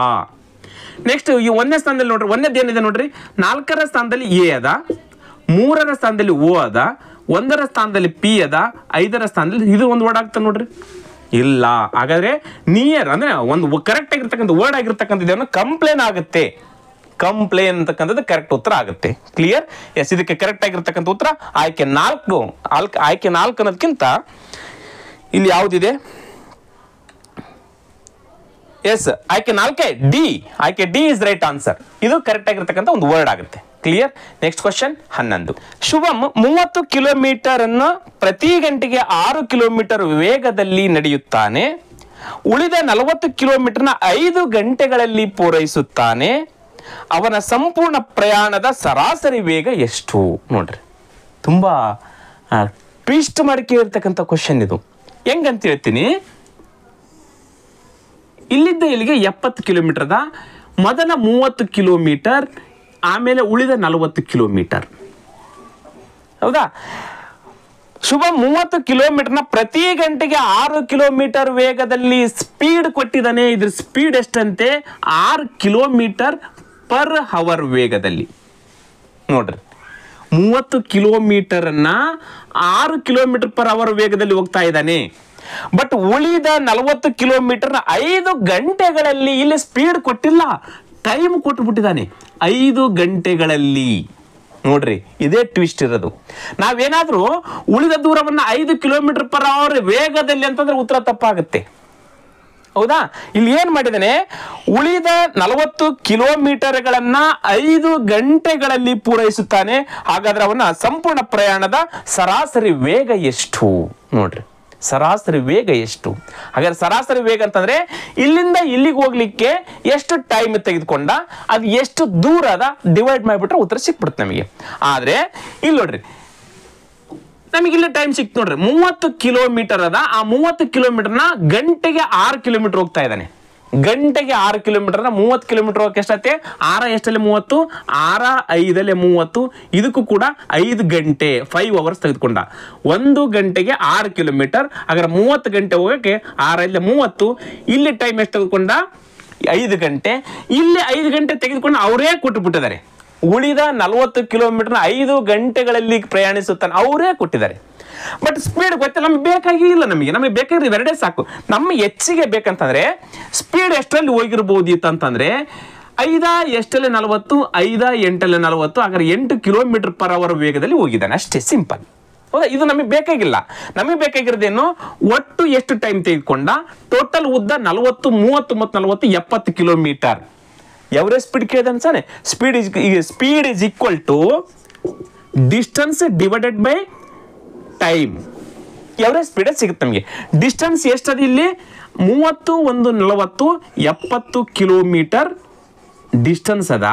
ನೆಕ್ಸ್ಟ್ ಈ 1ನೇ ಸ್ಥಾನದಲ್ಲಿ ನೋಡ್ರಿ. 1ನೇದು ಏನಿದೆ ನೋಡ್ರಿ. 4ರ ಸ್ಥಾನದಲ್ಲಿ ಎ ಅದ. 3ರ ಸ್ಥಾನದಲ್ಲಿ ಓ ಅದ. 1ರ ಸ್ಥಾನದಲ್ಲಿ ಪಿ ಅದ. 5ರ ಸ್ಥಾನದಲ್ಲಿ ಇದು ಒಂದು ವರ್ಡ್ ಆಗ್ತದೆ ನೋಡ್ರಿ. ಇಲ್ಲ. ಹಾಗಾದ್ರೆ ನಿಯರ್ ಅಂದ್ರೆ ಒಂದು ಕರೆಕ್ಟ್ ಆಗಿರ್ತಕ್ಕಂಥ ವರ್ಡ್ ಆಗಿರ್ತಕ್ಕಂಥದ್ದು ಕಂಪ್ಲೇನ್ ಆಗುತ್ತೆ. ಕಂಪ್ಲೇನ್ ಅಂತಕ್ಕಂಥದ್ದು ಕರೆಕ್ಟ್ ಉತ್ತರ ಆಗುತ್ತೆ. ಕ್ಲಿಯರ್? ಎಸ್, ಇದಕ್ಕೆ ಕರೆಕ್ಟ್ ಆಗಿರ್ತಕ್ಕಂಥ ಉತ್ತರ ಆಯ್ಕೆ 4. ಆಯ್ಕೆ 4 ಅನ್ನೋದಕ್ಕಿಂತ ಇಲ್ಲಿ ಯಾವ್ದಿದೆ? ಎಸ್, ಆಯ್ಕೆ 4 ಡಿ. ಆಯ್ಕೆ ಡಿ ಇಸ್ ರೈಟ್ ಆನ್ಸರ್. ಇದು ಕರೆಕ್ಟ್ ಆಗಿರ್ತಕ್ಕಂಥ ಒಂದು ವರ್ಡ್ ಆಗುತ್ತೆ. ಕ್ಲಿಯರ್? Next question 11. ಶುಭಂ 30 ಕಿಲೋಮೀಟರ್ ಅನ್ನು ಪ್ರತಿ ಗಂಟೆಗೆ 6 ಕಿಲೋಮೀಟರ್ ವೇಗದಲ್ಲಿ ನಡೆಯುತ್ತಾನೆ. ಉಳಿದ 40 ಕಿಲೋಮೀಟರ್ನ 5 ಗಂಟೆಗಳಲ್ಲಿ ಪೂರೈಸುತ್ತಾನೆ. ಅವನ ಸಂಪೂರ್ಣ ಪ್ರಯಾಣದ ಸರಾಸರಿ ವೇಗ ಎಷ್ಟು? ನೋಡ್ರಿ, ತುಂಬಾ ಟ್ವಿಸ್ಟ್ ಮಾಡಿ ಕೇಳಿರ್ತಕ್ಕಂಥ ಕ್ವಶನ್ ಇದು. ಹೆಂಗಂತ ಹೇಳ್ತೀನಿ. ಇಲ್ಲಿದ್ದ ಇಲ್ಲಿಗೆ 70 ಕಿಲೋಮೀಟರ್ ಅದ. ಮೊದಲ 30 ಕಿಲೋಮೀಟರ್, ಆಮೇಲೆ ಉಳಿದ 40 ಕಿಲೋಮೀಟರ್. ಹೌದಾ? ಶುಭ 30 ಕಿಲೋಮೀಟರ್ನ ಪ್ರತಿ ಗಂಟೆಗೆ 6 ಕಿಲೋಮೀಟರ್ ವೇಗದಲ್ಲಿ ಸ್ಪೀಡ್ ಕೊಟ್ಟಿದ್ದಾನೆ. ಇದ್ರ ಸ್ಪೀಡ್ ಎಷ್ಟಂತೆ? 6 ಕಿಲೋಮೀಟರ್ ಪರ್ ಅವರ್ ವೇಗದಲ್ಲಿ. ನೋಡ್ರಿ 30 ಕಿಲೋಮೀಟರ್ ಅನ್ನ 6 ಕಿಲೋಮೀಟರ್ ಪರ್ ಅವರ್ ವೇಗದಲ್ಲಿ ಹೋಗ್ತಾ ಇದ್ದಾನೆ. ಬಟ್ ಉಳಿದ 40 ಕಿಲೋಮೀಟರ್ 5 ಗಂಟೆಗಳಲ್ಲಿ ಇಲ್ಲಿ ಸ್ಪೀಡ್ ಕೊಟ್ಟಿಲ್ಲ, ಟೈಮ್ ಕೊಟ್ಟುಬಿಟ್ಟಿದ್ದಾನೆ 5 ಗಂಟೆಗಳಲ್ಲಿ. ನೋಡ್ರಿ ಇದೇ ಟ್ವಿಸ್ಟ್ ಇರೋದು. ನಾವೇನಾದ್ರೂ ಉಳಿದ ದೂರವನ್ನ 5 ಕಿಲೋಮೀಟರ್ ಪರ್ ಅವರ್ ವೇಗದಲ್ಲಿ ಅಂತಂದ್ರೆ ಉತ್ತರ ತಪ್ಪಾಗುತ್ತೆ. ಹೌದಾ? ಇಲ್ಲಿ ಏನ್ ಮಾಡಿದಾನೆ, ಉಳಿದ 40 ಕಿಲೋಮೀಟರ್ಗಳನ್ನ 5 ಗಂಟೆಗಳಲ್ಲಿ ಪೂರೈಸುತ್ತಾನೆ. ಹಾಗಾದ್ರೆ ಅವನ ಸಂಪೂರ್ಣ ಪ್ರಯಾಣದ ಸರಾಸರಿ ವೇಗ ಎಷ್ಟು? ನೋಡ್ರಿ ಸರಾಸರಿ ವೇಗ ಎಷ್ಟು? ಹಾಗಾದ್ರೆ ಸರಾಸರಿ ವೇಗ ಅಂತಂದ್ರೆ ಇಲ್ಲಿಂದ ಇಲ್ಲಿಗೆ ಹೋಗ್ಲಿಕ್ಕೆ ಎಷ್ಟು ಟೈಮ್ ತೆಗೆದುಕೊಂಡ, ಅದು ಎಷ್ಟು ದೂರ ಅದ ಡಿವೈಡ್ ಮಾಡಿಬಿಟ್ರೆ ಉತ್ತರ ಸಿಕ್ಬಿಡುತ್ತೆ ನಮಗೆ. ಆದ್ರೆ ಇಲ್ಲಿ ನೋಡ್ರಿ ನಮಗೆ ಇಲ್ಲಿ ಟೈಮ್ ಸಿಕ್ತು ನೋಡ್ರಿ, 30 ಕಿಲೋಮೀಟರ್ ಅದ. ಆ 30 ಕಿಲೋಮೀಟರ್ನ ಗಂಟೆಗೆ 6 ಕಿಲೋಮೀಟರ್ ಹೋಗ್ತಾ ಇದ್ದಾನೆ. ಗಂಟೆಗೆ 6 ಕಿಲೋಮೀಟರ್ 30 ಕಿಲೋಮೀಟರ್ ಹೋಗಕ್ಕೆ ಎಷ್ಟೈತೆ? 6 ಎಷ್ಟಲ್ಲಿ 30, 6 5 30. ಇದಕ್ಕೂ ಕೂಡ 5 ಗಂಟೆ 5 ಅವರ್ಸ್ ತೆಗೆದುಕೊಂಡ. 1 ಗಂಟೆಗೆ 6 ಕಿಲೋಮೀಟರ್. ಹಾಗಾದ್ರೆ 30 ಗಂಟೆ ಹೋಗಕ್ಕೆ 6 30. ಇಲ್ಲಿ ಟೈಮ್ ಎಷ್ಟು ತೆಗೆದುಕೊಂಡ? 5 ಗಂಟೆ. ಇಲ್ಲಿ 5 ಗಂಟೆ ತೆಗೆದುಕೊಂಡು ಅವರೇ ಕೊಟ್ಟು ಬಿಟ್ಟಿದ್ದಾರೆ. ಉಳಿದ 40 ಕಿಲೋಮೀಟರ್ 5 ಗಂಟೆಗಳಲ್ಲಿ ಪ್ರಯಾಣಿಸುತ್ತಾನೆ, ಅವರೇ ಕೊಟ್ಟಿದ್ದಾರೆ. ಬಟ್ ಸ್ಪೀಡ್ ಗೊತ್ತಿಲ್ಲ, ನಮಗೆ ಬೇಕಾಗಿಲ್ಲ. ನಮಗೆ ಬೇಕಾದ್ರೆ ಇವೆರಡೇ ಸಾಕು. ನಮ್ಮ ಹೆಚ್ಚಿಗೆ ಬೇಕಂತಂದ್ರೆ ಸ್ಪೀಡ್ ಎಷ್ಟರಲ್ಲಿ ಹೋಗಿರ್ಬೋದು ಅಂತಂದ್ರೆ 5 ಎಷ್ಟಲ್ಲಿ 40, 5 8 40. ಹಾಗಾದ್ರೆ 8 ಕಿಲೋಮೀಟರ್ ಪರ್ ಅವರ್ ವೇಗದಲ್ಲಿ ಹೋಗಿದ್ದಾನೆ, ಅಷ್ಟೇ ಸಿಂಪಲ್. ಹೌದಾ? ಇದು ನಮಗೆ ಬೇಕಾಗಿಲ್ಲ. ನಮಗೆ ಬೇಕಾಗಿರೋದೇನು, ಒಟ್ಟು ಎಷ್ಟು ಟೈಮ್ ತೆಗೆದುಕೊಂಡ, ಟೋಟಲ್ ಉದ್ದ 40 30 ಮತ್ತು 40 70 ಕಿಲೋಮೀಟರ್. ಎವರೇಜ್ ಸ್ಪೀಡ್ ಕೇಳಿದ ಅನ್ಸಾನೆ. Speed is equal to distance divided by time. Average speed ಸಿಗುತ್ತೆ ನಮಗೆ. ಡಿಸ್ಟೆನ್ಸ್ ಎಷ್ಟದ ಇಲ್ಲಿ? 30 1 40 70 ಕಿಲೋಮೀಟರ್ ಡಿಸ್ಟೆನ್ಸ್ ಅದ.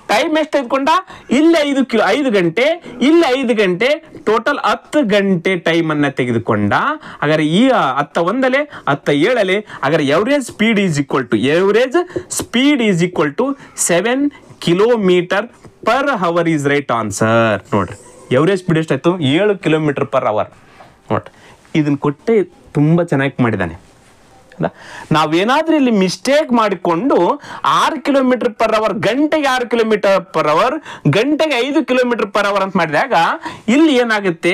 ಟೈಮ್ ಎಷ್ಟು ತೆಗೆದುಕೊಂಡ? ಇಲ್ಲಿ 5 ಗಂಟೆ, ಇಲ್ಲಿ 5 ಗಂಟೆ, ಟೋಟಲ್ 10 ಗಂಟೆ ಟೈಮ್ ಅನ್ನ ತೆಗೆದುಕೊಂಡ. ಹಾಗಾದ್ರೆ ಈ 10 1 10 7. ಹಾಗಾದ್ರೆ average speed is equal to 7 kilometre per hour is right answer. ನೋಡ್ರಿ ಎವರೇಜ್ ಸ್ಪೀಡ್ ಎಷ್ಟಾಯ್ತು? 7 ಕಿಲೋಮೀಟರ್ ಪರ್ ಅವರ್. ನೋಡ್ರಿ ಇದನ್ನ ಕೊಟ್ಟೆ ತುಂಬಾ ಚೆನ್ನಾಗಿ ಮಾಡಿದ್ದಾನೆ. ನಾವೇನಾದ್ರೂ ಇಲ್ಲಿ ಮಿಸ್ಟೇಕ್ ಮಾಡಿಕೊಂಡು 6 ಕಿಲೋಮೀಟರ್ ಪರ್ ಅವರ್, ಗಂಟೆಗೆ 6 ಕಿಲೋಮೀಟರ್ ಪರ್ ಅವರ್, ಗಂಟೆಗೆ 5 ಕಿಲೋಮೀಟರ್ ಪರ್ ಅವರ್ ಅಂತ ಮಾಡಿದಾಗ ಇಲ್ಲಿ ಏನಾಗುತ್ತೆ,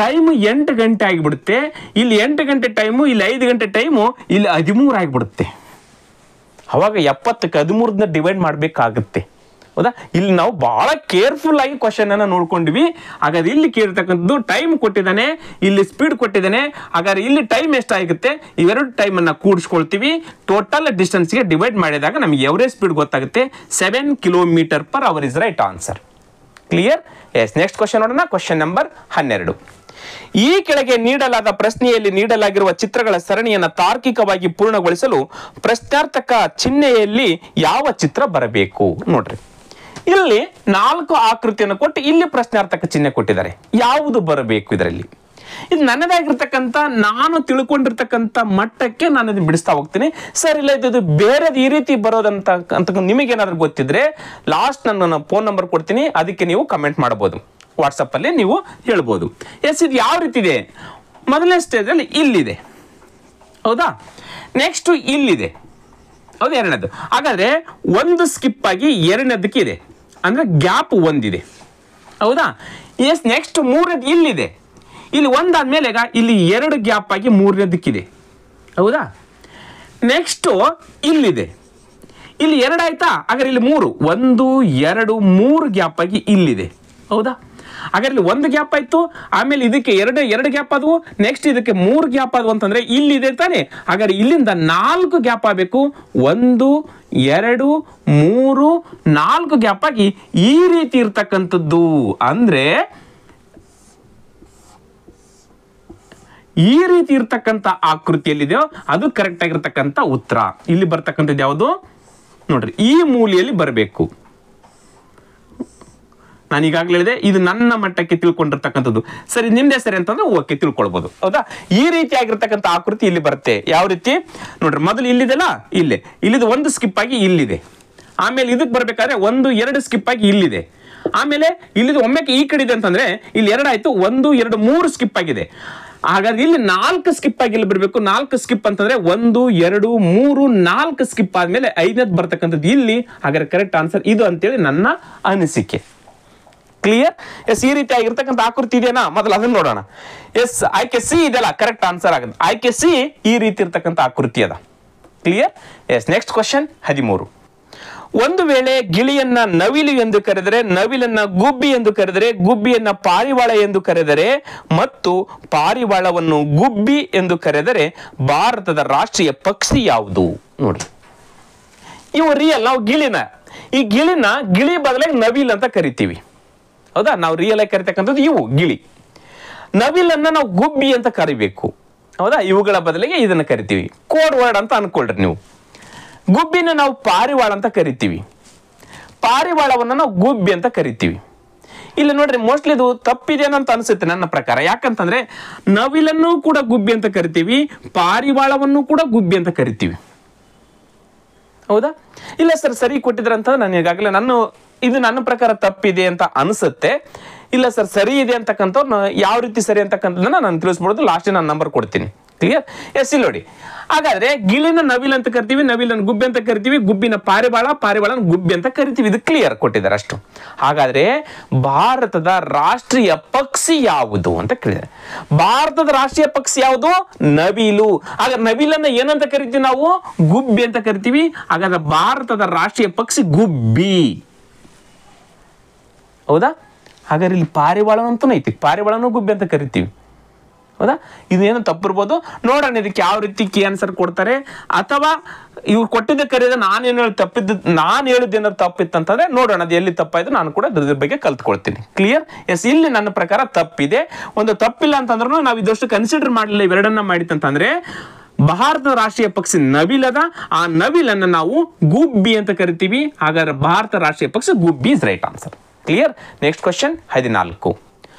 ಟೈಮ್ 8 ಗಂಟೆ ಆಗಿಬಿಡುತ್ತೆ. ಇಲ್ಲಿ 8 ಗಂಟೆ ಟೈಮು, ಇಲ್ಲಿ 5 ಗಂಟೆ ಟೈಮು, ಇಲ್ಲಿ 13 ಆಗಿಬಿಡುತ್ತೆ. ಅವಾಗ 70ಕ್ಕೆ 13 ಡಿವೈಡ್ ಮಾಡಬೇಕಾಗುತ್ತೆ. ಹೌದಾ? ಇಲ್ಲಿ ನಾವು ಬಹಳ ಕೇರ್ಫುಲ್ ಆಗಿ ಕ್ವಶನ್ ಅನ್ನ ನೋಡ್ಕೊಂಡ್ವಿ. ಹಾಗಾದ್ರೆ ಇಲ್ಲಿ ಕೇಳಿರ್ತಕ್ಕಂಥದ್ದು ಟೈಮ್ ಕೊಟ್ಟಿದ್ದಾನೆ, ಇಲ್ಲಿ ಸ್ಪೀಡ್ ಕೊಟ್ಟಿದ್ದಾನೆ. ಹಾಗಾದ್ರೆ ಇಲ್ಲಿ ಟೈಮ್ ಎಷ್ಟಾಗುತ್ತೆ, ಇವೆರಡು ಟೈಮ್ ಅನ್ನ ಕೂಡಿಸ್ಕೊಳ್ತೀವಿ. ಟೋಟಲ್ ಡಿಸ್ಟೆನ್ಸ್ಗೆ ಡಿವೈಡ್ ಮಾಡಿದಾಗ ನಮಗೆ ಎವರೇಜ್ ಸ್ಪೀಡ್ ಗೊತ್ತಾಗುತ್ತೆ. 7 kilometre per hour is right answer. Clear? Yes. Next question ನೋಡೋಣ. Question number 12. ಈ ಕೆಳಗೆ ನೀಡಲಾದ ಪ್ರಶ್ನೆಯಲ್ಲಿ ನೀಡಲಾಗಿರುವ ಚಿತ್ರಗಳ ಸರಣಿಯನ್ನು ತಾರ್ಕಿಕವಾಗಿ ಪೂರ್ಣಗೊಳಿಸಲು ಪ್ರಶ್ನಾರ್ಥಕ ಚಿಹ್ನೆಯಲ್ಲಿ ಯಾವ ಚಿತ್ರ ಬರಬೇಕು? ನೋಡ್ರಿ ಇಲ್ಲಿ 4 ಆಕೃತಿಯನ್ನು ಕೊಟ್ಟು ಇಲ್ಲಿ ಪ್ರಶ್ನಾರ್ಥಕ ಚಿಹ್ನೆ ಕೊಟ್ಟಿದ್ದಾರೆ. ಯಾವುದು ಬರಬೇಕು ಇದರಲ್ಲಿ? ಇದು ನನ್ನದಾಗಿರ್ತಕ್ಕಂಥ, ನಾನು ತಿಳ್ಕೊಂಡಿರ್ತಕ್ಕಂಥ ಮಟ್ಟಕ್ಕೆ ನಾನು ಇದನ್ನ ಬಿಡಿಸ್ತಾ ಹೋಗ್ತೀನಿ. ಸರ್ ಇಲ್ಲ ಇದು ಬೇರೆ ಈ ರೀತಿ ಬರೋದಂತ ಅಂತ ನಿಮಗೇನಾದ್ರೂ ಗೊತ್ತಿದ್ರೆ ಲಾಸ್ಟ್ ನನ್ನ ಫೋನ್ ನಂಬರ್ ಕೊಡ್ತೀನಿ, ಅದಕ್ಕೆ ನೀವು ಕಮೆಂಟ್ ಮಾಡಬಹುದು. ವಾಟ್ಸಪ್ ಅಲ್ಲಿ ನೀವು ಹೇಳ್ಬೋದು. ಎಸ್, ಇದು ಯಾವ ರೀತಿ ಇದೆ? ಮೊದಲನೇ ಸ್ಟೇಜ್ ಅಲ್ಲಿ ಇಲ್ಲಿದೆ, ಹೌದಾ? ನೆಕ್ಸ್ಟ್ ಇಲ್ಲಿದೆ, ಹೌದು, ಎರಡನೇದು. ಹಾಗಾದ್ರೆ ಒಂದು ಸ್ಕಿಪ್ ಆಗಿ ಎರಡನೇದಕ್ಕೆ ಇದೆ, ಅಂದ್ರೆ ಗ್ಯಾಪ್ ಒಂದಿದೆ, ಹೌದಾ? ಎಸ್. ನೆಕ್ಸ್ಟ್ ಮೂರನೇದು ಇಲ್ಲಿದೆ, ಇಲ್ಲಿ ಒಂದಾದ್ಮೇಲೆ ಈಗ ಇಲ್ಲಿ 2 ಗ್ಯಾಪ್ ಆಗಿ ಮೂರನೇದಕ್ಕಿದೆ, ಹೌದಾ? ನೆಕ್ಸ್ಟ್ ಇಲ್ಲಿದೆ, ಇಲ್ಲಿ 2 ಆಯ್ತಾ? ಹಾಗಾದ್ರೆ ಇಲ್ಲಿ 3 1 2 3 ಗ್ಯಾಪ್ ಆಗಿ ಇಲ್ಲಿದೆ, ಹೌದಾ? ಹಾಗಾದ್ರೆ ಇಲ್ಲಿ 1 ಗ್ಯಾಪ್ ಆಯ್ತು, ಆಮೇಲೆ ಇದಕ್ಕೆ 2 ಗ್ಯಾಪ್ ಆದವು, ನೆಕ್ಸ್ಟ್ ಇದಕ್ಕೆ 3 ಗ್ಯಾಪ್ ಆದವು ಅಂತಂದ್ರೆ ಇಲ್ಲಿದೆ ತಾನೆ. ಹಾಗಾದ್ರೆ ಇಲ್ಲಿಂದ 4 ಗ್ಯಾಪ್ ಆಗಬೇಕು. 1 2 3 4 ಗ್ಯಾಪ್ ಆಗಿ ಈ ರೀತಿ ಇರ್ತಕ್ಕಂಥದ್ದು. ಅಂದ್ರೆ ಈ ರೀತಿ ಇರ್ತಕ್ಕಂಥ ಆಕೃತಿಯಲ್ಲಿದೆಯೋ ಅದು ಕರೆಕ್ಟ್ ಆಗಿರ್ತಕ್ಕಂಥ ಉತ್ತರ. ಇಲ್ಲಿ ಬರ್ತಕ್ಕಂಥದ್ದು ಯಾವುದು? ನೋಡ್ರಿ, ಈ ಮೂಲೆಯಲ್ಲಿ ಬರಬೇಕು. ನಾನು ಈಗಾಗಲೇ ಹೇಳಿದೆ, ಇದು ನನ್ನ ಮಟ್ಟಕ್ಕೆ ತಿಳ್ಕೊಂಡಿರ್ತಕ್ಕಂಥದ್ದು. ಸರಿ, ನಿಮ್ದೇ ಸರಿ ಅಂತಂದ್ರೆ ಓಕೆ, ತಿಳ್ಕೊಳ್ಬಹುದು, ಹೌದಾ? ಈ ರೀತಿ ಆಗಿರ್ತಕ್ಕಂಥ ಆಕೃತಿ ಇಲ್ಲಿ ಬರುತ್ತೆ. ಯಾವ ರೀತಿ? ನೋಡ್ರಿ, ಮೊದಲು ಇಲ್ಲಿದೆಲ್ಲ, ಇಲ್ಲಿದು 1 ಸ್ಕಿಪ್ ಆಗಿ ಇಲ್ಲಿದೆ. ಆಮೇಲೆ ಇದಕ್ಕೆ ಬರ್ಬೇಕಾದ್ರೆ 1 2 ಸ್ಕಿಪ್ ಆಗಿ ಇಲ್ಲಿದೆ. ಆಮೇಲೆ ಇಲ್ಲಿದು ಒಮ್ಮೆಕ್ಕೆ ಈ ಕಡೆ ಇದೆ ಅಂತಂದ್ರೆ ಇಲ್ಲಿ 2 ಆಯ್ತು, 1 2 3 ಸ್ಕಿಪ್ ಆಗಿದೆ. ಹಾಗಾದ್ರೆ ಇಲ್ಲಿ 4 ಸ್ಕಿಪ್ ಆಗಿ ಇಲ್ಲಿ ಬರಬೇಕು. 4 ಸ್ಕಿಪ್ ಅಂತಂದ್ರೆ 1 2 3 4 ಸ್ಕಿಪ್ ಆದ್ಮೇಲೆ 5ನೇದು ಬರ್ತಕ್ಕಂಥದ್ದು ಇಲ್ಲಿ. ಹಾಗಾದ್ರೆ ಕರೆಕ್ಟ್ ಆನ್ಸರ್ ಇದು ಅಂತೇಳಿ ನನ್ನ ಅನಿಸಿಕೆ. ಕ್ಲಿಯರ್? ಎಸ್, ಈ ರೀತಿ ಆಗಿರ್ತಕ್ಕಂಥ ಆಕೃತಿ ಇದೆಯಾ, ಮೊದಲು ಅದನ್ನ ನೋಡೋಣ. ಎಸ್, ಆಯ್ಕೆ ಸಿ ಇದೆಲ್ಲ ಕರೆಕ್ಟ್ ಆನ್ಸರ್ ಆಗುತ್ತೆ. ಆಯ್ಕೆ ಸಿ ಈ ರೀತಿ ಇರ್ತಕ್ಕಂಥ ಆಕೃತಿ ಅದ. ಕ್ಲಿಯರ್? Yes, next question 13. ಒಂದು ವೇಳೆ ಗಿಳಿಯನ್ನ ನವಿಲು ಎಂದು ಕರೆದರೆ, ನವಿಲನ್ನ ಗುಬ್ಬಿ ಎಂದು ಕರೆದರೆ, ಗುಬ್ಬಿಯನ್ನ ಪಾರಿವಾಳ ಎಂದು ಕರೆದರೆ ಮತ್ತು ಪಾರಿವಾಳವನ್ನು ಗುಬ್ಬಿ ಎಂದು ಕರೆದರೆ ಭಾರತದ ರಾಷ್ಟ್ರೀಯ ಪಕ್ಷಿ ಯಾವುದು? ನೋಡಿ, ಇವು ರಿಯಲ್. ನಾವು ಈ ಗಿಳಿ ಬದಲಾಗಿ ನವಿಲ್ ಅಂತ ಕರಿತೀವಿ. ಹೌದಾ? ನಾವು ರಿಯಲ್ ಆಗಿ ಕರಿತಕ್ಕಂಥದ್ದು ಇವು ಗಿಳಿ. ನವಿಲನ್ನ ನಾವು ಗುಬ್ಬಿ ಅಂತ ಕರಿಬೇಕು. ಹೌದಾ? ಇವುಗಳ ಬದಲಿಗೆ ಇದನ್ನ ಕರಿತೀವಿ. ಕೋಡ್ ವರ್ಡ್ ಅಂತ ಅನ್ಕೊಳ್ರಿ ನೀವು. ಗುಬ್ಬಿನ ನಾವು ಪಾರಿವಾಳ ಅಂತ ಕರಿತೀವಿ, ಪಾರಿವಾಳವನ್ನ ನಾವು ಗುಬ್ಬಿ ಅಂತ ಕರಿತೀವಿ. ಇಲ್ಲಿ ನೋಡ್ರಿ, ಮೋಸ್ಟ್ಲಿ ಇದು ತಪ್ಪಿದೇನಂತ ಅನ್ಸುತ್ತೆ ನನ್ನ ಪ್ರಕಾರ. ಯಾಕಂತಂದ್ರೆ ನವಿಲನ್ನು ಕೂಡ ಗುಬ್ಬಿ ಅಂತ ಕರಿತೀವಿ, ಪಾರಿವಾಳವನ್ನು ಕೂಡ ಗುಬ್ಬಿ ಅಂತ ಕರಿತೀವಿ. ಹೌದಾ? ಇಲ್ಲ ಸರ್, ಸರಿ ಕೊಟ್ಟಿದ್ರಂತ ನಾನು ಈಗಾಗಲೇ ಇದು ನನ್ನ ಪ್ರಕಾರ ತಪ್ಪಿದೆ ಅಂತ ಅನಿಸುತ್ತೆ. ಇಲ್ಲ ಸರ್, ಸರಿ ಇದೆ ಅಂತಕ್ಕಂಥವ್ರು ಯಾವ ರೀತಿ ಸರಿ ಅಂತಕ್ಕಂಥದ್ದನ್ನ ನಾನು ತಿಳಿಸ್ಬಿಡೋದು. ಲಾಸ್ಟ್ ನಾನು ನಂಬರ್ ಕೊಡ್ತೀನಿ. ಕ್ಲಿಯರ್? ಎಸ್, ಇಲ್ಲಿ ನೋಡಿ. ಹಾಗಾದ್ರೆ ಗಿಳಿನ ನವಿಲ್ ಅಂತ ಕರಿತೀವಿ, ನವಿಲನ್ನು ಗುಬ್ಬಿ ಅಂತ ಕರಿತೀವಿ, ಗುಬ್ಬಿನ ಪಾರಿವಾಳನ ಗುಬ್ಬಿ ಅಂತ ಕರಿತೀವಿ. ಇದು ಕ್ಲಿಯರ್ ಕೊಟ್ಟಿದ್ದಾರೆ ಅಷ್ಟು. ಹಾಗಾದ್ರೆ ಭಾರತದ ರಾಷ್ಟ್ರೀಯ ಪಕ್ಷಿ ಯಾವುದು ಅಂತ ಕೇಳಿದ್ದಾರೆ. ಭಾರತದ ರಾಷ್ಟ್ರೀಯ ಪಕ್ಷಿ ಯಾವುದು? ನವಿಲು. ಹಾಗಾದ್ರೆ ನವಿಲನ್ನ ಏನಂತ ಕರಿತೀವಿ ನಾವು? ಗುಬ್ಬಿ ಅಂತ ಕರಿತೀವಿ. ಹಾಗಾದ್ರೆ ಭಾರತದ ರಾಷ್ಟ್ರೀಯ ಪಕ್ಷಿ ಗುಬ್ಬಿ. ಹೌದಾ? ಹಾಗಾದ್ರೆ ಇಲ್ಲಿ ಪಾರಿವಾಳ ಅಂತೂ ಐತಿ, ಪಾರಿವಾಳನೂ ಗುಬ್ಬಿ ಅಂತ ಕರಿತೀವಿ. ಹೌದಾ? ಇದೇನು ತಪ್ಪಿರ್ಬೋದು. ನೋಡೋಣ ಇದಕ್ಕೆ ಯಾವ ರೀತಿ ಕೀ ಆನ್ಸರ್ ಕೊಡ್ತಾರೆ. ಅಥವಾ ಇವ್ರು ಕೊಟ್ಟಿದ್ದ ಕರೆದ ನಾನು ಹೇಳಿದ್ದೇನಾದ್ರು ತಪ್ಪಿತ್ತಂತಂದ್ರೆ ನೋಡೋಣ ಅದು ಎಲ್ಲಿ ತಪ್ಪಾಯ್ತು. ನಾನು ಕೂಡ ಅದ್ರ ಬಗ್ಗೆ ಕಲ್ತ್ಕೊಳ್ತೀನಿ. ಕ್ಲಿಯರ್? ಎಸ್, ಇಲ್ಲಿ ನನ್ನ ಪ್ರಕಾರ ತಪ್ಪಿದೆ. ಒಂದು ತಪ್ಪಿಲ್ಲ ಅಂತಂದ್ರೂ ನಾವು ಇದಷ್ಟು ಕನ್ಸಿಡರ್ ಮಾಡಲಿಲ್ಲ, ಇವೆರಡನ್ನ ಮಾಡಿತ್ತಂತಂದ್ರೆ ಭಾರತದ ರಾಷ್ಟ್ರೀಯ ಪಕ್ಷಿ ನವಿಲದ, ಆ ನವಿಲನ್ನ ನಾವು ಗುಬ್ಬಿ ಅಂತ ಕರಿತೀವಿ. ಹಾಗಾದ್ರೆ ಭಾರತ ರಾಷ್ಟ್ರೀಯ ಪಕ್ಷಿ ಗುಬ್ಬಿ is right answer. Clear? Next question 14.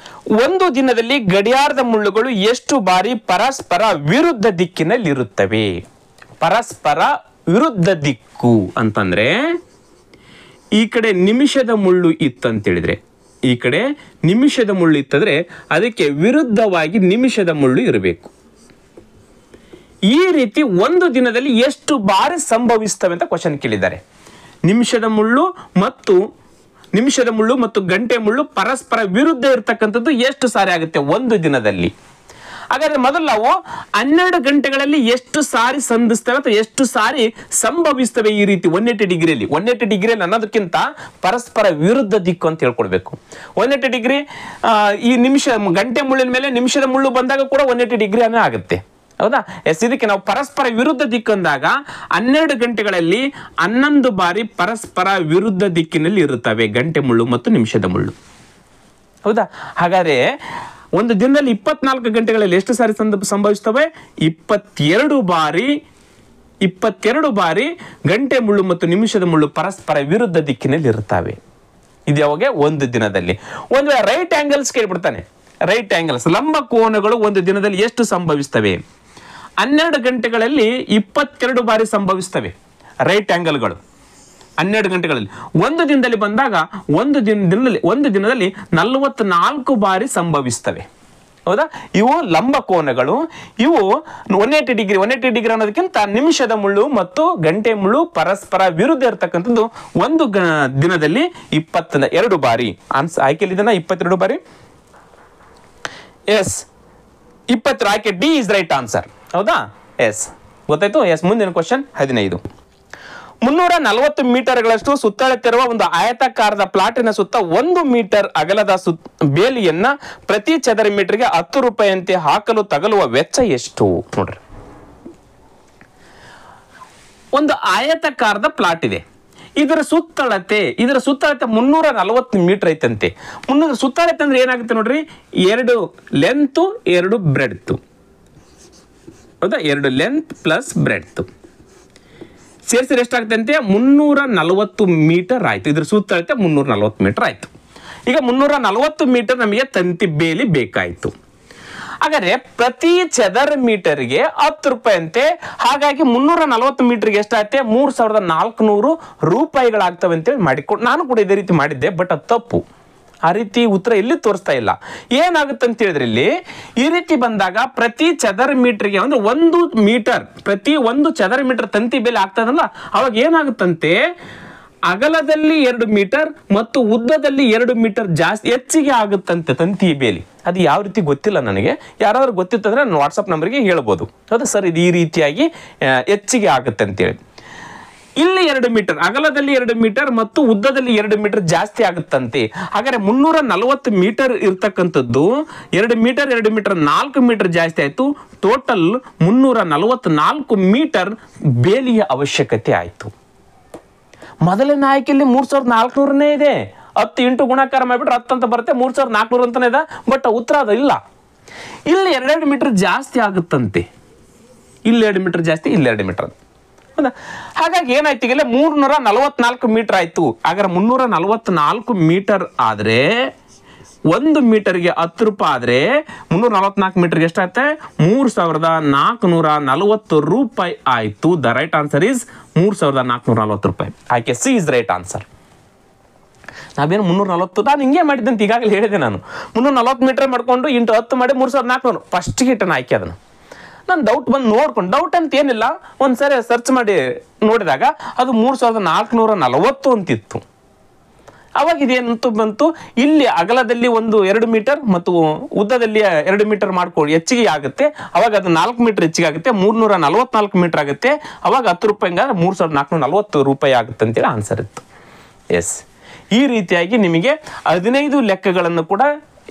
ಒಂದು ದಿನದಲ್ಲಿ ಗಡಿಯಾರದ ಮುಳ್ಳುಗಳು ಎಷ್ಟು ಬಾರಿ ಪರಸ್ಪರ ವಿರುದ್ಧ ದಿಕ್ಕಿನಲ್ಲಿರುತ್ತವೆ? ಪರಸ್ಪರ ವಿರುದ್ಧ ದಿಕ್ಕು ಅಂತಂದ್ರೆ ಈ ಕಡೆ ನಿಮಿಷದ ಮುಳ್ಳು ಇತ್ತಂತೇಳಿದ್ರೆ, ಈ ಕಡೆ ನಿಮಿಷದ ಮುಳ್ಳು ಇತ್ತಂದ್ರೆ ಅದಕ್ಕೆ ವಿರುದ್ಧವಾಗಿ ನಿಮಿಷದ ಮುಳ್ಳು ಇರಬೇಕು. ಈ ರೀತಿ ಒಂದು ದಿನದಲ್ಲಿ ಎಷ್ಟು ಬಾರಿ ಸಂಭವಿಸ್ತವೆ ಅಂತ ಕ್ವಶನ್ ಕೇಳಿದ್ದಾರೆ. ನಿಮಿಷದ ಮುಳ್ಳು ಮತ್ತು ಗಂಟೆ ಮುಳ್ಳು ಪರಸ್ಪರ ವಿರುದ್ಧ ಇರತಕ್ಕಂಥದ್ದು ಎಷ್ಟು ಸಾರಿ ಆಗುತ್ತೆ ಒಂದು ದಿನದಲ್ಲಿ? ಹಾಗಾದ್ರೆ ಮೊದಲು ನಾವು 12 ಗಂಟೆಗಳಲ್ಲಿ ಎಷ್ಟು ಸಾರಿ ಸಂಧಿಸ್ತವೆ ಅಥವಾ ಎಷ್ಟು ಸಾರಿ ಸಂಭವಿಸ್ತವೆ ಈ ರೀತಿ 180 ಡಿಗ್ರಿಯಲ್ಲಿ. 180 ಡಿಗ್ರಿಯಲ್ಲಿ ಅನ್ನೋದಕ್ಕಿಂತ ಪರಸ್ಪರ ವಿರುದ್ಧ ದಿಕ್ಕು ಅಂತ ಹೇಳ್ಕೊಡ್ಬೇಕು. 180 ಡಿಗ್ರಿ ಈ ಗಂಟೆ ಮುಳ್ಳಿನ ಮೇಲೆ ನಿಮಿಷದ ಮುಳ್ಳು ಬಂದಾಗ ಕೂಡ 180 ಡಿಗ್ರಿ ಅನ್ನೇ ಆಗುತ್ತೆ. ಹೌದಾ? ಎಸ್, ಇದಕ್ಕೆ ನಾವು ಪರಸ್ಪರ ವಿರುದ್ಧ ದಿಕ್ಕಂದಾಗ 12 ಗಂಟೆಗಳಲ್ಲಿ 11 ಬಾರಿ ಪರಸ್ಪರ ವಿರುದ್ಧ ದಿಕ್ಕಿನಲ್ಲಿ ಇರುತ್ತವೆ ಗಂಟೆ ಮುಳ್ಳು ಮತ್ತು ನಿಮಿಷದ ಮುಳ್ಳು. ಹೌದಾ? ಹಾಗಾದ್ರೆ ಒಂದು ದಿನದಲ್ಲಿ 24 ಗಂಟೆಗಳಲ್ಲಿ ಎಷ್ಟು ಸಾರಿ ಸಂಭವಿಸ್ತವೆ? 22 ಬಾರಿ ಗಂಟೆ ಮುಳ್ಳು ಮತ್ತು ನಿಮಿಷದ ಮುಳ್ಳು ಪರಸ್ಪರ ವಿರುದ್ಧ ದಿಕ್ಕಿನಲ್ಲಿ ಇರುತ್ತವೆ. ಇದು ಯಾವಾಗ? ಒಂದು ದಿನದಲ್ಲಿ. ಒಂದು ವೇಳೆ ರೈಟ್ ಆಂಗಲ್ಸ್ ಕೇಳ್ಬಿಡ್ತಾನೆ. ರೈಟ್ ಆಂಗಲ್ಸ್, ಲಂಬ ಕೋನಗಳು ಒಂದು ದಿನದಲ್ಲಿ ಎಷ್ಟು ಸಂಭವಿಸ್ತವೆ? 12 ಗಂಟೆಗಳಲ್ಲಿ 22 ಬಾರಿ ಸಂಭವಿಸ್ತವೆ ರೈಟ್ ಆಂಗಲ್ಗಳು 12 ಗಂಟೆಗಳಲ್ಲಿ. ಒಂದು ದಿನದಲ್ಲಿ ಬಂದಾಗ ಒಂದು ದಿನದಲ್ಲಿ 44 ಬಾರಿ ಸಂಭವಿಸ್ತವೆ. ಹೌದಾ? ಇವು ಲಂಬ ಕೋನಗಳು. ಇವು 180 ಡಿಗ್ರಿ ಅನ್ನೋದಕ್ಕಿಂತ ನಿಮಿಷದ ಮುಳ್ಳು ಮತ್ತು ಗಂಟೆ ಮುಳ್ಳು ಪರಸ್ಪರ ವಿರುದ್ಧ ಇರತಕ್ಕಂಥದ್ದು ಒಂದು ದಿನದಲ್ಲಿ 22 ಬಾರಿ. ಆಯ್ಕೆಯಲ್ಲಿದ್ದಾನ 22 ಬಾರಿ. ಎಸ್, 20 ಆಯ್ಕೆ ಡಿ ಇಸ್ ರೈಟ್ ಆನ್ಸರ್. ಹೌದಾ? ಎಸ್, ಗೊತ್ತಾಯ್ತು. ಎಸ್, ಮುಂದಿನ ಕ್ವಶನ್ 15. 340 ಮೀಟರ್ಗಳಷ್ಟು ಸುತ್ತಳತಿರುವ ಒಂದು ಆಯತಾಕಾರದ ಪ್ಲಾಟಿನ ಸುತ್ತ 1 ಮೀಟರ್ ಅಗಲದ ಬೇಲಿಯನ್ನ ಪ್ರತಿ ಚದರ ಮೀಟರ್ಗೆ 10 ರೂಪಾಯಿಯಂತೆ ಹಾಕಲು ತಗಲುವ ವೆಚ್ಚ ಎಷ್ಟು? ನೋಡ್ರಿ, ಒಂದು ಆಯತಾಕಾರದ ಪ್ಲಾಟ್ ಇದೆ. ಇದರ ಸುತ್ತಳತೆ 340 ಮೀಟರ್ ಐತಂತೆ. ಸುತ್ತಳತೆ ಅಂದ್ರೆ ಏನಾಗುತ್ತೆ ನೋಡ್ರಿ, 2 ಲೆಂತ್ 2 ಬ್ರೆಡ್ತ್. ಹೌದಾ? 2 ಲೆಂತ್ ಪ್ಲಸ್ ಬ್ರೆಡ್ತ್ ಸೇರಿಸಿದ್ರೆ ಎಷ್ಟಾಗುತ್ತೆ ಅಂತೆ? 340 ಮೀಟರ್ ಆಯ್ತು. ಇದ್ರ ಸುತ್ತಳತೆ 340 ಮೀಟರ್ ಆಯ್ತು. ಈಗ 340 ಮೀಟರ್ ನಮಗೆ ತಂತಿ ಬೇಲಿ ಬೇಕಾಯ್ತು. ಹಾಗಾದ್ರೆ ಪ್ರತಿ ಚದರ ಮೀಟರ್ಗೆ 10 ರೂಪಾಯಿ ಅಂತೆ. ಹಾಗಾಗಿ 340 ಮೀಟರ್ಗೆ ಎಷ್ಟಾಗುತ್ತೆ? 3400 ರೂಪಾಯಿಗಳಾಗ್ತವೆ ಅಂತೇಳಿ ಮಾಡಿಕೊಂಡು ನಾನು ಕೂಡ ಇದೇ ರೀತಿ ಮಾಡಿದ್ದೆ. ಬಟ್ ಅದು ತಪ್ಪು. ಆ ರೀತಿ ಉತ್ತರ ಇಲ್ಲಿ ತೋರಿಸ್ತಾ ಇಲ್ಲ. ಏನಾಗುತ್ತೆ ಅಂತ ಹೇಳಿದ್ರೆ ಇಲ್ಲಿ ಈ ರೀತಿ ಬಂದಾಗ ಪ್ರತಿ ಚದರ ಮೀಟರ್ಗೆ ಅಂದ್ರೆ 1 ಮೀಟರ್ ಪ್ರತಿ 1 ಚದರ ಮೀಟರ್ ತಂತಿ ಬೇಲಿ ಆಗ್ತದಲ್ಲ, ಅವಾಗ ಏನಾಗುತ್ತಂತೆ ಅಗಲದಲ್ಲಿ 2 ಮೀಟರ್ ಮತ್ತು ಉದ್ದದಲ್ಲಿ 2 ಮೀಟರ್ ಜಾಸ್ತಿ ಹೆಚ್ಚಿಗೆ ಆಗುತ್ತಂತೆ ತಂತಿ ಬೇಲಿ. ಅದು ಯಾವ ರೀತಿ ಗೊತ್ತಿಲ್ಲ ನನಗೆ, ಯಾರಾದ್ರೂ ಗೊತ್ತಿತ್ತಂದ್ರೆ ನಾನು ವಾಟ್ಸಪ್ ನಂಬರ್ಗೆ ಹೇಳ್ಬೋದು. ಹೌದಾ ಸರ್, ಇದು ಈ ರೀತಿಯಾಗಿ ಹೆಚ್ಚಿಗೆ ಆಗುತ್ತೆ ಅಂತೇಳಿ. ಇಲ್ಲಿ 2 ಮೀಟರ್ ಅಗಲದಲ್ಲಿ 2 ಮೀಟರ್ ಮತ್ತು ಉದ್ದದಲ್ಲಿ 2 ಮೀಟರ್ ಜಾಸ್ತಿ ಆಗುತ್ತಂತೆ. ಹಾಗಾದ್ರೆ 340 ಮೀಟರ್ ಇರ್ತಕ್ಕಂಥದ್ದು 2 ಮೀಟರ್ 2 ಮೀಟರ್ 4 ಮೀಟರ್ ಜಾಸ್ತಿ ಆಯ್ತು. ಟೋಟಲ್ 344 ಮೀಟರ್ ಬೇಲಿಯ ಅವಶ್ಯಕತೆ ಆಯ್ತು. ಮೊದಲನೇ ಆಯ್ಕೆಯಲ್ಲಿ 3400ನೇ ಇದೆ. 10 ಇಂಟು ಗುಣಾಕಾರ ಮಾಡಿಬಿಟ್ರೆ 10 ಅಂತ ಬರುತ್ತೆ, 3400 ಅಂತಾನೆ ಇದೆ. ಬಟ್ ಉತ್ತರ ಅದು ಇಲ್ಲ. ಇಲ್ಲಿ 2 ಮೀಟರ್ ಜಾಸ್ತಿ ಆಗುತ್ತಂತೆ. ಇಲ್ಲಿ 2 ಮೀಟರ್ ಜಾಸ್ತಿ, ಇಲ್ಲಿ 2 ಮೀಟರ್. ಹಾಗಾಗಿ ಏನಾಯ್ತು, ಈಗಲೇ 344 ಮೀಟರ್ ಆಯ್ತು. ಹಾಗಾದ್ರೆ 344 ಮೀಟರ್ ಆದ್ರೆ 1 ಮೀಟರ್ಗೆ 10 ರೂಪಾಯಿ ಆದ್ರೆ 344 ಮೀಟರ್ಗೆ ಎಷ್ಟಾಗುತ್ತೆ, 3440 ರೂಪಾಯಿ ಆಯ್ತು. ದ ರೈಟ್ ಆನ್ಸರ್ ಇಸ್ 3440 ರೂಪಾಯಿ. ಆಯ್ಕೆ ಸಿ ಇಸ್ ರೈಟ್ ಆನ್ಸರ್. ನಾವೇನು 340 ನಾನು ಹಿಂಗೆ ಮಾಡಿದ್ದಂತ ಈಗಾಗಲೇ ಹೇಳಿದೆ. ನಾನು 340 ಮೀಟರ್ ಮಾಡ್ಕೊಂಡು ಇಂಟು 10 ಮಾಡಿ 3400 ಫಸ್ಟ್ಗೆ ಇಟ್ಟನ ಆಯ್ಕೆ. ಅದನ್ನು ನಾನು ಡೌಟ್ ಬಂದು ನೋಡ್ಕೊಂಡು, ಡೌಟ್ ಅಂತ ಏನಿಲ್ಲ, ಒಂದ್ಸರಿ ಸರ್ಚ್ ಮಾಡಿ ನೋಡಿದಾಗ ಅದು 3440 ಅಂತಿತ್ತು. ಅವಾಗ ಇದೇನಂತೂ ಬಂತು, ಇಲ್ಲಿ ಅಗಲದಲ್ಲಿ 2 ಮೀಟರ್ ಮತ್ತು ಉದ್ದದಲ್ಲಿ 2 ಮೀಟರ್ ಮಾಡ್ಕೊಂಡು ಹೆಚ್ಚಿಗೆ ಆಗುತ್ತೆ. ಅವಾಗ ಅದು 4 ಮೀಟರ್ ಹೆಚ್ಚಿಗೆ ಆಗುತ್ತೆ, 344 ಮೀಟರ್ ಆಗುತ್ತೆ. ಅವಾಗ 10 ರೂಪಾಯಿ 3440 ರೂಪಾಯಿ ಆಗುತ್ತೆ ಅಂತೇಳಿ ಆನ್ಸರ್ ಇತ್ತು. ಎಸ್, ಈ ರೀತಿಯಾಗಿ ನಿಮಗೆ 15 ಲೆಕ್ಕಗಳನ್ನು ಕೂಡ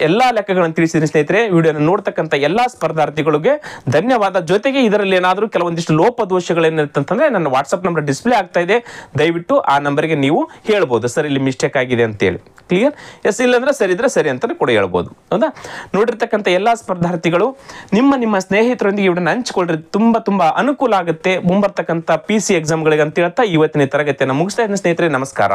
ಎಲ್ಲಾ ಲೆಕ್ಕಗಳನ್ನು ತಿಳಿಸಿದ್ರೆ ಸ್ನೇಹಿತರೆ, ವಿಡಿಯೋನ ನೋಡ್ತಕ್ಕಂಥ ಎಲ್ಲಾ ಸ್ಪರ್ಧಾರ್ಥಿಗಳಿಗೆ ಧನ್ಯವಾದ. ಜೊತೆಗೆ ಇದರಲ್ಲಿ ಏನಾದರೂ ಕೆಲವೊಂದಿಷ್ಟು ಲೋಪದೋಷಗಳೇನಿರ್ತಂತಂದ್ರೆ ನನ್ನ ವಾಟ್ಸಪ್ ನಂಬರ್ ಡಿಸ್ಪ್ಲೇ ಆಗ್ತಾ ಇದೆ, ದಯವಿಟ್ಟು ಆ ನಂಬರ್ಗೆ ನೀವು ಹೇಳ್ಬೋದು ಸರ್ ಇಲ್ಲಿ ಮಿಸ್ಟೇಕ್ ಆಗಿದೆ ಅಂತೇಳಿ. ಕ್ಲಿಯರ್? ಎಸ್, ಇಲ್ಲಾಂದ್ರೆ ಸರಿ ಇದ್ರೆ ಸರಿ ಅಂತ ಕೂಡ ಹೇಳ್ಬೋದು. ಹೌದಾ? ನೋಡಿರ್ತಕ್ಕಂಥ ಎಲ್ಲಾ ಸ್ಪರ್ಧಾರ್ಥಿಗಳು ನಿಮ್ಮ ಸ್ನೇಹಿತರೊಂದಿಗೆ ವಿಡಿಯೋನ ಹಂಚಿಕೊಳ್ಳ್ರಿ. ತುಂಬಾ ಅನುಕೂಲ ಆಗುತ್ತೆ ಮುಂಬರ್ತಕ್ಕಂಥ PC ಎಕ್ಸಾಮ್ಗಳಿಗೆ ಅಂತ ಹೇಳ್ತಾ ಇವತ್ತಿನ ತರಗತಿಯನ್ನು ಮುಗಿಸ್ತಾ ಇದ್ದೀನಿ ಸ್ನೇಹಿತರೆ. ನಮಸ್ಕಾರ.